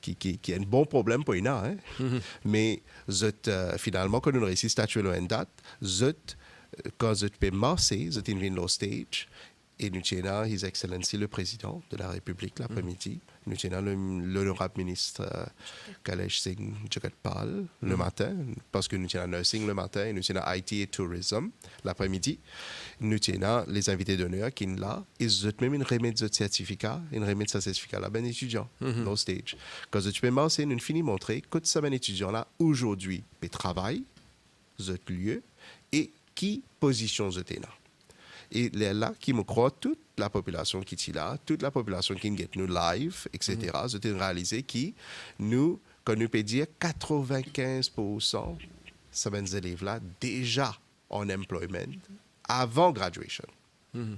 Speaker 2: Qui est un bon problème pour nous. Hein? Mais finalement, quand nous réussissons à statuer une date, quand vous peux marcher, vous êtes in low stage, et nous tenons His Excellency le Président de la République l'après-midi. Nous tenons l'honorable ministre Kailash Singh Jagatpal le matin, parce que nous tenons nursing le matin, et nous tenons IT et tourisme l'après-midi. Nous tenons les invités d'honneur qui sont là. Ils ont même une remise de certificat, là, ben étudiant, no stage. Quand tu peux marcher, nous finissons de montrer que ce ben étudiant là aujourd'hui peut travailler, ce lieu, et qui position ce là. Et là, qui me croit, toute la population qui est là, toute la population qui est nous live, etc., j'ai réalisé qui, nous, quand nous peut dire 95%, ces élèves-là, déjà en employment, avant graduation. Vous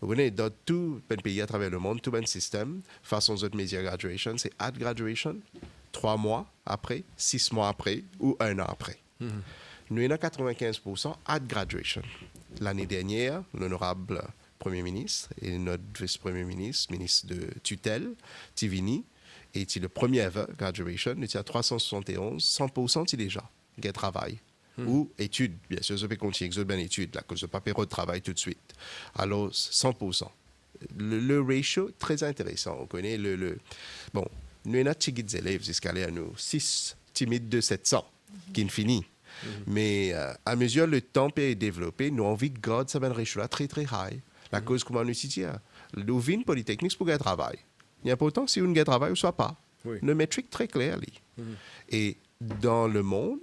Speaker 2: voyez, dans tout le pays à travers le monde, tout le système, façon de média graduation, c'est at graduation, 3 mois après, 6 mois après ou 1 an après. Nous avons 95% at graduation. L'année dernière, l'honorable Premier ministre et notre vice-premier ministre, ministre de tutelle, Tivini, et le premier ever graduation, nous avons 371, 100% déjà, qui travail. Ou études, bien sûr, je peux continuer avec une étude, là, que je ne peux pas de travail tout de suite. Alors, 100%. Le ratio, très intéressant. On connaît bon, nous avons des élèves jusqu'à à nous 6 timides de 700 qui ne finit. Mais à mesure le temps est développé, nous avons envie de garder ça ratio très très high. La cause comment nous dit, nous vins polytechnique pour gagner travail. Il y a pourtant si on gagne travail ou soit pas.
Speaker 1: Oui.
Speaker 2: Une métrique très claire. Et dans le monde,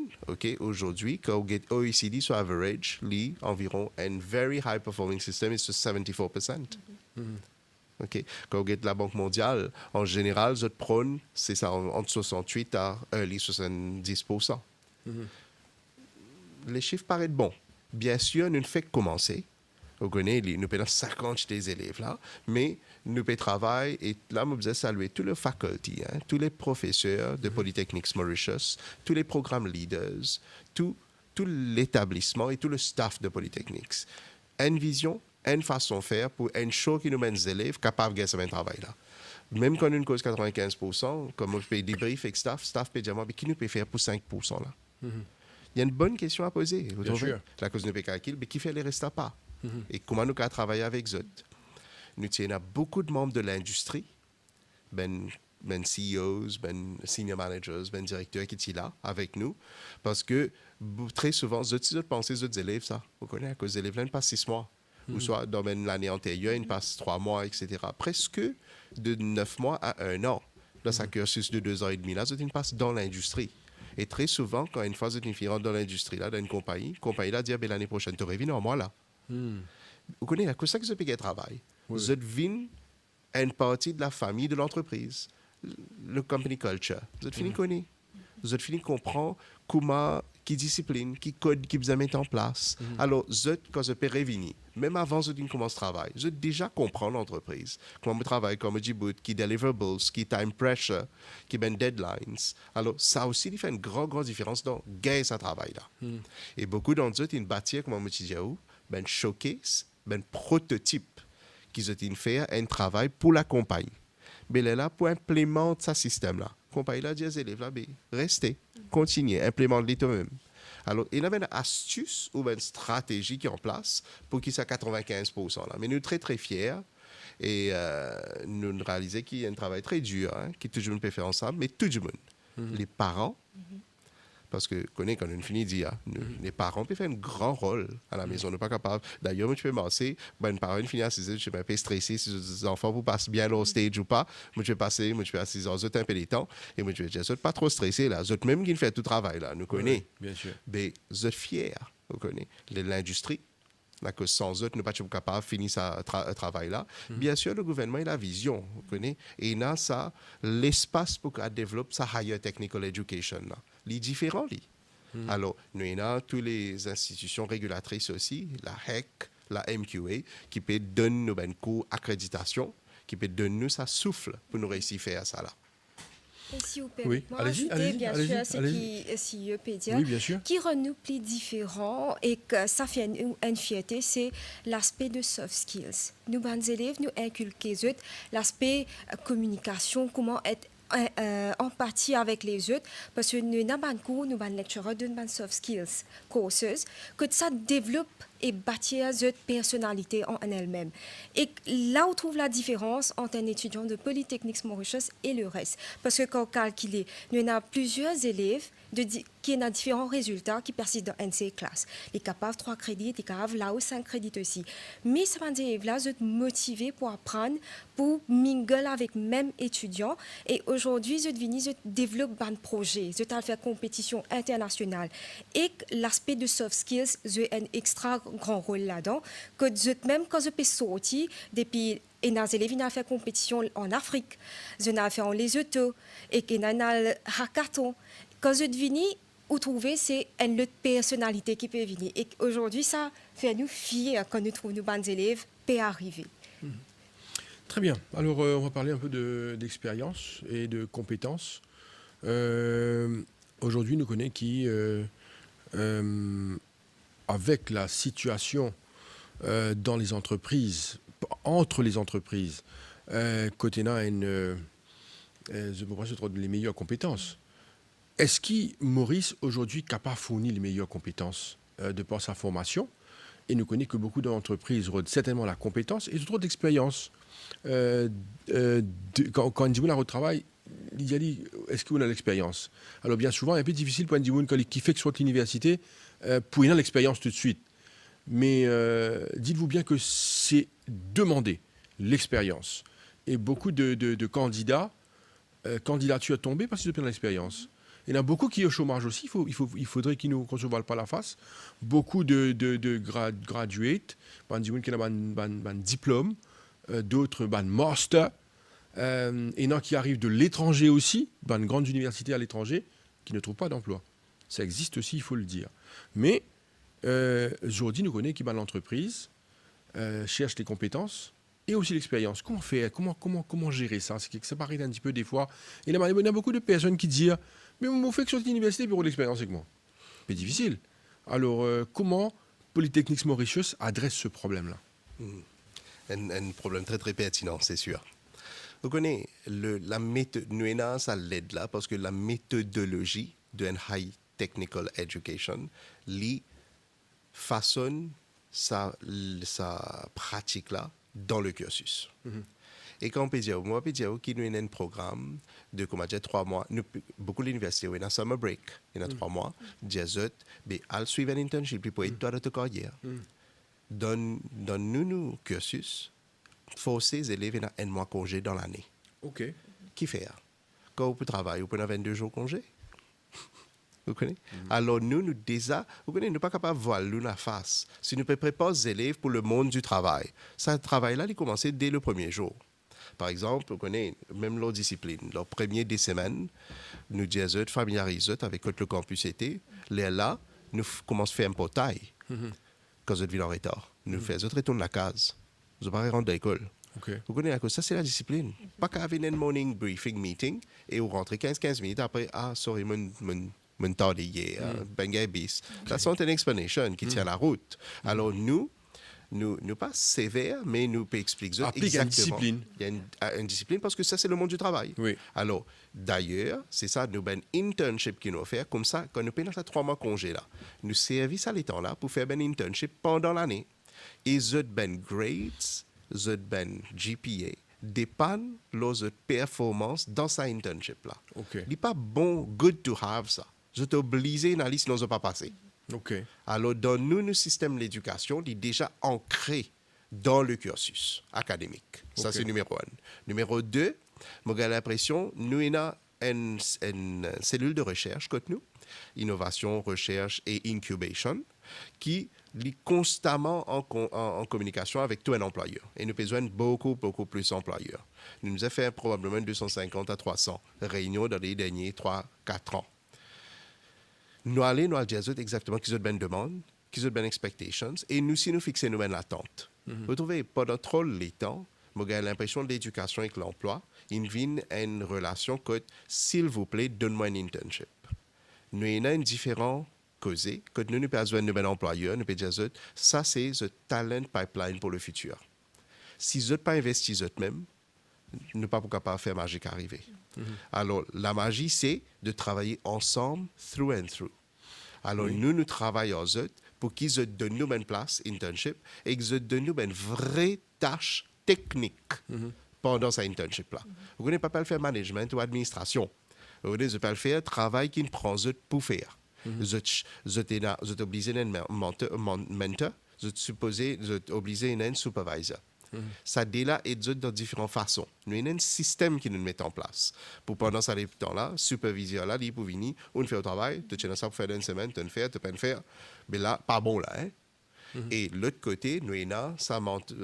Speaker 2: aujourd'hui, quand OECD sur average, environ un very high performing system is just 74%. Quand on regarde la Banque mondiale, en général, je prône, c'est ça, entre 68 à early 70%. Les chiffres paraissent bons. Bien sûr, nous ne faisons que commencer. Vous connaissez, nous payons 50 des élèves là, mais nous payons travail et là, je veux saluer tous les facultés, tous les professeurs de Polytechnics Mauritius, tous les programmes leaders, tout l'établissement et tout le staff de Polytechnics. Une vision, une façon de faire pour une chose qui nous mène des élèves capables de faire ce travail là. Même quand nous cause 95%, comme je paye des briefs avec staff peut dire, mais qui nous peut faire pour 5% là? Il y a une bonne question à poser. Vous
Speaker 1: Bien
Speaker 2: trouvez?
Speaker 1: sûr.
Speaker 2: La cause de calcul, mais qui fait les restes à pas? Et comment nous avons travaillé avec eux? Nous avons beaucoup de membres de l'industrie, ben CEOs, ben senior managers, ben directeurs qui sont là avec nous, parce que très souvent, si vous pensez aux autres élèves, ça, vous connaissez, à cause des élèves, là, ils passent 6 mois. Ou soit dans l'année antérieure, ils passent 3 mois, etc. Presque de 9 mois à 1 an. Là, ça cursus de 2 ans et demi. Là, ils passent dans l'industrie. Et très souvent, quand une phase de rentre dans l'industrie, là, dans une compagnie là dit, l'année prochaine, tu aurais vu non, moi, là. Vous connaissez, la cause ça que je paye travail.
Speaker 1: Oui.
Speaker 2: Vous êtes une partie de la famille de l'entreprise. Le company culture. Vous êtes fini connaître. Vous êtes fini comprendre comment, qui discipline, qui code, qui vous met en place. Alors, vous êtes, quand vous pouvez revenir, même avant que vous commencez à travailler, vous êtes déjà comprendre l'entreprise. Comment vous travaillez, comment vous boot, qui deliverables, qui time pressure, qui ben deadlines. Alors, ça aussi, il fait une grande différence dans gagner ce travail-là. Et beaucoup d'entre eux, ils bâtir, comment vous dites, ben showcase, ben prototype qu'ils ont fait un travail pour la compagnie. Mais là, pour implémenter ce système-là, la compagnie là dit aux élèves là, restez, continuez, implémentez toi-même. Alors, il y a une astuce ou une stratégie qui est en place pour qu'il soit 95%. Là. Mais nous sommes très, très fiers et nous réalisons qu'il y a un travail très dur, qui tout le monde peut faire ensemble, mais tout le monde. Les parents, parce que quand on finit de dire, les parents peuvent faire un grand rôle à la maison. On n'est pas capable. D'ailleurs, moi, je peux penser, ben, une parent finit à 6 heures, je suis un peu stressé si les enfants vous passent bien au stage ou pas. Moi, je vais passer, moi, je vais à 6 heures, je un peu de temps. Et moi, je vais dire, pas trop stressé, là. Vous êtes même qui fait tout le travail, là. Nous connaissons.
Speaker 1: Bien sûr.
Speaker 2: Mais vous êtes fiers, vous connaissez. L'industrie, la cause sans eux, nous ne sommes pas capables de finir ce travail-là. Bien sûr, le gouvernement a la vision, vous connaissez. Et il a ça, l'espace pour qu'on développe sa higher technical education, là. Les différents, Alors, nous avons toutes les institutions régulatrices aussi, la HEC, la MQA, qui peut donner nos cours accréditation, qui peut donner nous ça souffle pour nous réussir à faire ça là.
Speaker 3: Et si vous
Speaker 1: Oui,
Speaker 3: permettez,
Speaker 1: allez-y,
Speaker 3: bien
Speaker 1: allez-y,
Speaker 3: sûr, ce
Speaker 1: allez-y.
Speaker 3: qui si peut dire,
Speaker 1: Oui, bien sûr.
Speaker 3: qui rend nous plus différents et que ça fait une fierté, c'est l'aspect de soft skills. Nous, les élèves, nous inculquons l'aspect communication, comment être empathie avec les autres, parce que nous avons un cours, nous avons lecture de soft skills courses, que ça développe et bâtir cette personnalité en elle-même. Et là, on trouve la différence entre un étudiant de Polytechnics Mauritius et le reste. Parce que quand on calcule, nous avons plusieurs élèves qui ont différents résultats qui persistent dans une de ces classes. Les capables 3 crédits, les capables là où 5 crédits aussi. Mais ces élèves-là sont motivés pour apprendre, pour mingle avec même étudiants. Et aujourd'hui, ils développent un projet, ils ont fait compétition internationale. Et l'aspect de soft skills, c'est un extra grand rôle là-dedans. Que même quand je peux sortir depuis et dans les élèves qui ont fait compétition en Afrique, ils ont fait en Lesotho et qui ont le hackathon. Quand je viens, vous trouvez c'est une autre personnalité qui peut venir. Et aujourd'hui, ça fait nous fiers quand nous trouvons nos bons élèves peut arriver.
Speaker 1: Très bien. Alors, on va parler un peu d'expérience et de compétences. Aujourd'hui, nous connaissons qui, avec la situation dans les entreprises, entre les entreprises, côté là, je me pense que les meilleures compétences. Est-ce que Maurice, aujourd'hui, est capable de fournir les meilleures compétences de par sa formation? Et nous connaissons que beaucoup d'entreprises ont certainement la compétence et trop d'expérience. Quand on dit qu'on a travail, il a dit, est-ce qu'on a l'expérience? Alors bien souvent, c'est un peu difficile pour un Dimoun qui fait que soit l'université, pour y avoir l'expérience tout de suite. Mais dites-vous bien que c'est demander l'expérience. Et beaucoup de candidats, candidatures tombées parce qu'ils ont l'expérience. Il y en a beaucoup qui sont au chômage aussi, il faudrait qu'ils ne se voilent pas la face. Beaucoup de graduates, qui ont un diplôme, d'autres un master, et il y en a qui arrivent de l'étranger aussi, dans une grande université à l'étranger, qui ne trouvent pas d'emploi. Ça existe aussi, il faut le dire. Mais aujourd'hui, nous connaissons qui l'entreprise cherche les compétences et aussi l'expérience. Comment faire? Comment gérer ça? Ça paraît un petit peu des fois. Il y a beaucoup de personnes qui disent mais on fait que sur l'université pour l'expérience avec moi. C'est difficile. Alors, comment Polytechnique Mauritius adresse ce problème-là?
Speaker 2: Un problème très très pertinent, c'est sûr. Vous connaissez, la méthode, nous avons ça l'aide là parce que la méthodologie de high technical education façonne sa pratique là dans le cursus. Et quand on peut dire, moi, on peut dire qu'il y a un programme de, comment dire, 3 mois. Beaucoup d'universités, il y a un summer break, il y a 3 mois. Mais à suivre un internship, puis pour être dans notre carrière. Dans nos cursus, forcer les élèves à un mois congé dans l'année.
Speaker 1: OK.
Speaker 2: Qui fait? Quand on peut travailler, on peut avoir 22 jours congé. Vous connaissez? Alors, nous déjà, vous connaissez, nous ne sommes pas capables de voir l'une la face. Si nous préparons les élèves pour le monde du travail, ce travail-là, il commence dès le premier jour. Par exemple, vous connaissez, même leur discipline, leur premier des semaines, nous disons, familiarisons avec le campus été, là, nous commençons à faire un portail. Quand vous êtes en retard, nous faisons retourner la case. Vous ne pouvez pas rentrer à l'école.
Speaker 1: Okay.
Speaker 2: Vous connaissez, ça c'est la discipline. Pas qu'à avoir un morning briefing meeting et vous rentrez 15 minutes après, sorry, mon temps hier, bengay bis. That's not an explanation qui tient la route. Alors nous pas sévères, mais nous peut expliquer
Speaker 1: exactement. Une discipline.
Speaker 2: Il y a une discipline parce que ça, c'est le monde du travail.
Speaker 1: Oui.
Speaker 2: Alors, d'ailleurs, c'est ça, nous avons un internship qui nous fait, comme ça, quand nous payons 3 mois congé là, nous servons à l'état là pour faire un internship pendant l'année. Et les grades, les GPA, dépendent de leurs performances dans sa internship là.
Speaker 1: Okay.
Speaker 2: Il n'est pas bon, good to have ça. Je t'ai obligé dans la liste, sinon je ne pas passer.
Speaker 1: Okay.
Speaker 2: Alors, dans nos systèmes d'éducation, il est déjà ancré dans le cursus académique. Ça, c'est numéro 1. Numéro 2, j'ai l'impression, nous avons une cellule de recherche, comme nous, innovation, recherche et incubation, qui est constamment en communication avec tout un employeur. Et nous avons besoin de beaucoup plus d'employeurs. Nous avons fait probablement 250 à 300 réunions dans les derniers 3-4 ans. Nous allons dire exactement qu'ils ont une demande, qu'ils ont une expectations, et nous, si nous fixons une attente. Vous trouvez, pendant trop longtemps, j'ai l'impression de l'éducation avec l'emploi, il vient une relation que, s'il vous plaît, donne-moi un internship. Nous avons une différence causée, que nous n'avons pas besoin de nouvel employeur, nous pouvons dire ça, c'est le talent pipeline pour le futur. Si vous n'avez pas investi eux-mêmes, nous ne sommes pas capables de faire magique arriver. Alors, la magie, c'est de travailler ensemble, through and through. Alors, nous travaillons pour qu'ils donnent nous une place, internship, et qu'ils donnent nous une vraie tâche technique pendant cette internship-là. Vous ne pouvez pas le faire management ou administration. Vous ne pouvez pas le faire travail qui prend pour faire. Vous êtes obligé d'un mentor, vous êtes obligé d'un supervisor. Ça là est de différentes façons. Nous avons un système qui nous met en place. Pour pendant ce temps-là, superviseur là, il peut venir, on fait au travail, tu as ça pour faire une semaine, tu fais, tu peux faire. Mais là, pas bon là. Hein? Et de l'autre côté, nous avons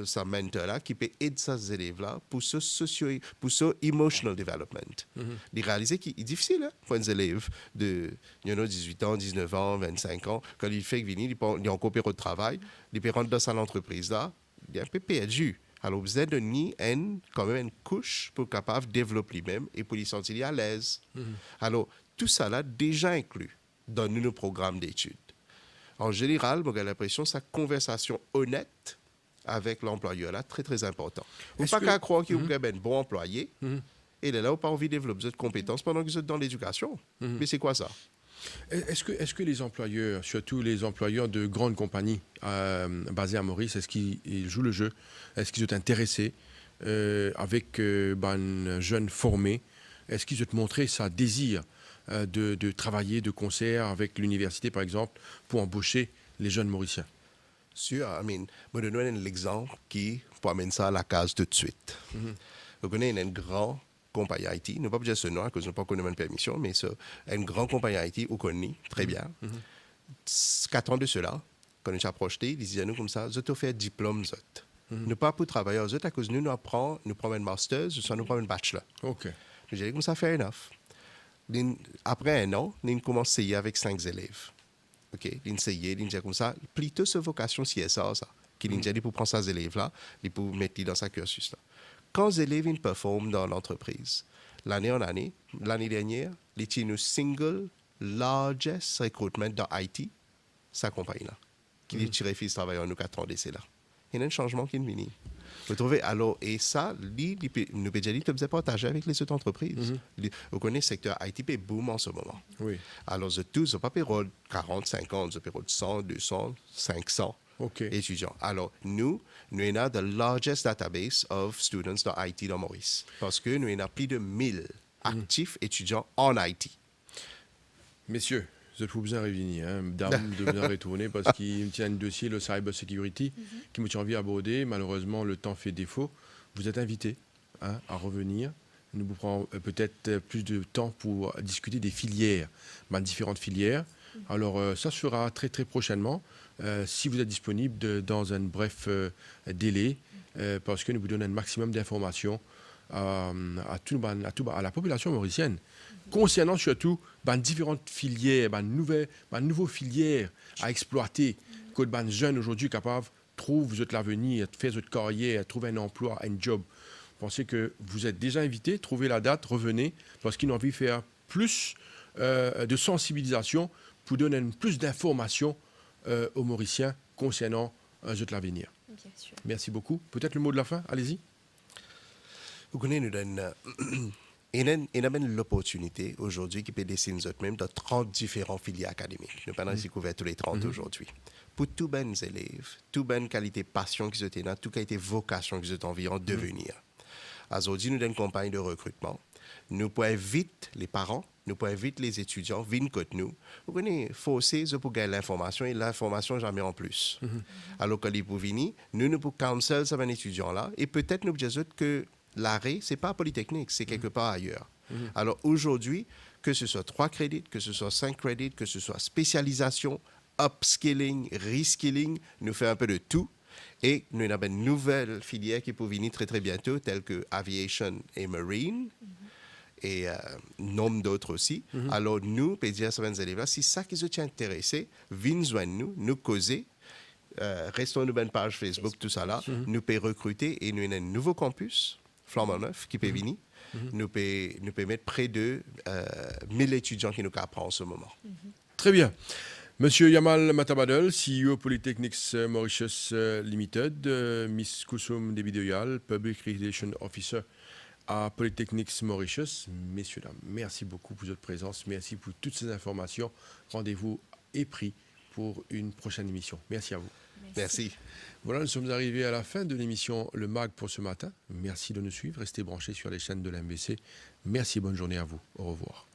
Speaker 2: sa mentor là qui peut aider ces élèves-là pour ce emotional development. De réaliser qu'il est difficile hein, pour les élèves de 18 ans, 19 ans, 25 ans, quand ils font venir, ils ont encore de travail, ils peuvent rentrer dans cette entreprise-là, il est un peu perdu. Alors, vous avez donné quand même une couche pour capable de développer lui-même et pour les sentir à l'aise. Alors, tout ça là déjà inclus dans nos programmes d'études. En général, j'ai l'impression que sa conversation honnête avec l'employeur là très très important. Vous ne pouvez pas croire qu'il est un bon employé et là, vous pas envie de développer cette compétence pendant que vous êtes dans l'éducation. Mais c'est quoi ça?
Speaker 1: Est-ce que les employeurs, surtout les employeurs de grandes compagnies basées à Maurice, est-ce qu'ils jouent le jeu? Est-ce qu'ils sont intéressés avec un jeune formé est-ce qu'ils ont montré ça désir de travailler de concert avec l'université, par exemple, pour embaucher les jeunes Mauriciens?
Speaker 2: Sûr, je donne l'exemple qui pour amener ça à la case tout de suite. Vous connaissez une grande compagnie IT, nous ne pas dire ce nom, parce que nous n'avons pas connu une permission, mais c'est une grande compagnie IT, vous connaissez très bien. 4 ans de cela, quand nous sommes approchés, ils disaient nous comme ça, je te fais diplôme, nous pas pour travailler aux autres, à cause nous prenons un master, soit nous prenons un bachelor.
Speaker 1: OK.
Speaker 2: J'ai dit comme ça, fair enough. Après un an, nous commençons à essayer avec 5 élèves. OK, l'essayer, l'essayer comme ça, plutôt cette vocation CSA, ça, qui dit pour prendre ces élèves-là, et pour mettre dans sa cursus-là. Quand les élèves performent dans l'entreprise, l'année en année, l'année dernière, les nous single largest recruitment dans IT, sa compagnie-là, qui est tiré fils travailleur nous 4 ans d'essai là. Il y a un changement qui est venu. Vous trouvez, alors, et ça, nous pouvons dire, tu partager avec les autres entreprises. Vous connaissez le secteur IT boom en ce moment.
Speaker 1: Oui.
Speaker 2: Alors, tous, ce n'est pas période 40, 50, ce période 100, 200, 500 étudiants. Alors, nous avons the largest database of students dans IT dans Maurice. Parce que nous avons plus de 1000 actifs étudiants en IT.
Speaker 1: Messieurs, vous êtes bien revenir, dame, de bien retourner parce qu'il me tient un dossier, le cyber security, qui me tient envie d'aborder. Malheureusement, le temps fait défaut. Vous êtes invités à revenir. Nous vous prenons peut-être plus de temps pour discuter des filières, différentes filières. Alors, ça sera très, très prochainement, si vous êtes disponible dans un bref délai, parce que nous vous donnons un maximum d'informations à la population mauricienne, concernant surtout différentes filières, nouveaux filières à exploiter, que les jeunes aujourd'hui capables trouvent l'avenir, faire votre carrière, trouver un emploi, un job. Pensez que vous êtes déjà invités, trouvez la date, revenez, parce qu'ils ont envie de faire plus de sensibilisation pour donner plus d'informations aux Mauriciens concernant l'avenir.
Speaker 3: Bien sûr.
Speaker 1: Merci beaucoup. Peut-être le mot de la fin, allez-y.
Speaker 2: Vous connaissez, nous donne il y a l'opportunité aujourd'hui qui peut dessiner même dans 30 différentes filières académiques. Nous avons ici couvert tous les 30 aujourd'hui. Pour tous les élèves, toute bonne qualité passion qu'ils ont là, toute qualité vocation qu'ils ont envie de devenir. Aujourd'hui, nous avons une campagne de recrutement. Nous pouvons inviter les parents, nous pouvons inviter les étudiants, venir côté nous. Vous connaissez, forcer pour gagner l'information et l'information jamais en plus. Alors que les pour venir, nous pouvons counsel sur un étudiant là et peut-être nous disons que l'arrêt, ce n'est pas Polytechnique, c'est quelque part ailleurs. Alors aujourd'hui, que ce soit 3 crédits, que ce soit 5 crédits, que ce soit spécialisation, upskilling, reskilling, nous faisons un peu de tout. Et nous avons une nouvelle filière qui peut venir très très bientôt, telle que aviation et marine, et nombre d'autres aussi. Alors nous, pédiatres et élèves, si ça qui vous intéresse, venez joindre nous causer. Restons sur une page Facebook, tout ça là. Nous pouvons recruter et nous avons un nouveau campus. Flambant neuf qui peut venir. Nous pouvons mettre près de 1000 étudiants qui nous apprennent en ce moment.
Speaker 1: Très bien. Monsieur Yamal Matabadel, CEO Polytechnics Mauritius Limited, Miss Koussoum Debidoyal, Public Relations Officer à Polytechnics Mauritius. Messieurs, dames, merci beaucoup pour votre présence. Merci pour toutes ces informations. Rendez-vous est pris pour une prochaine émission. Merci à vous.
Speaker 2: Merci.
Speaker 1: Voilà, nous sommes arrivés à la fin de l'émission Le MAG pour ce matin. Merci de nous suivre. Restez branchés sur les chaînes de l'MBC. Merci, bonne journée à vous. Au revoir.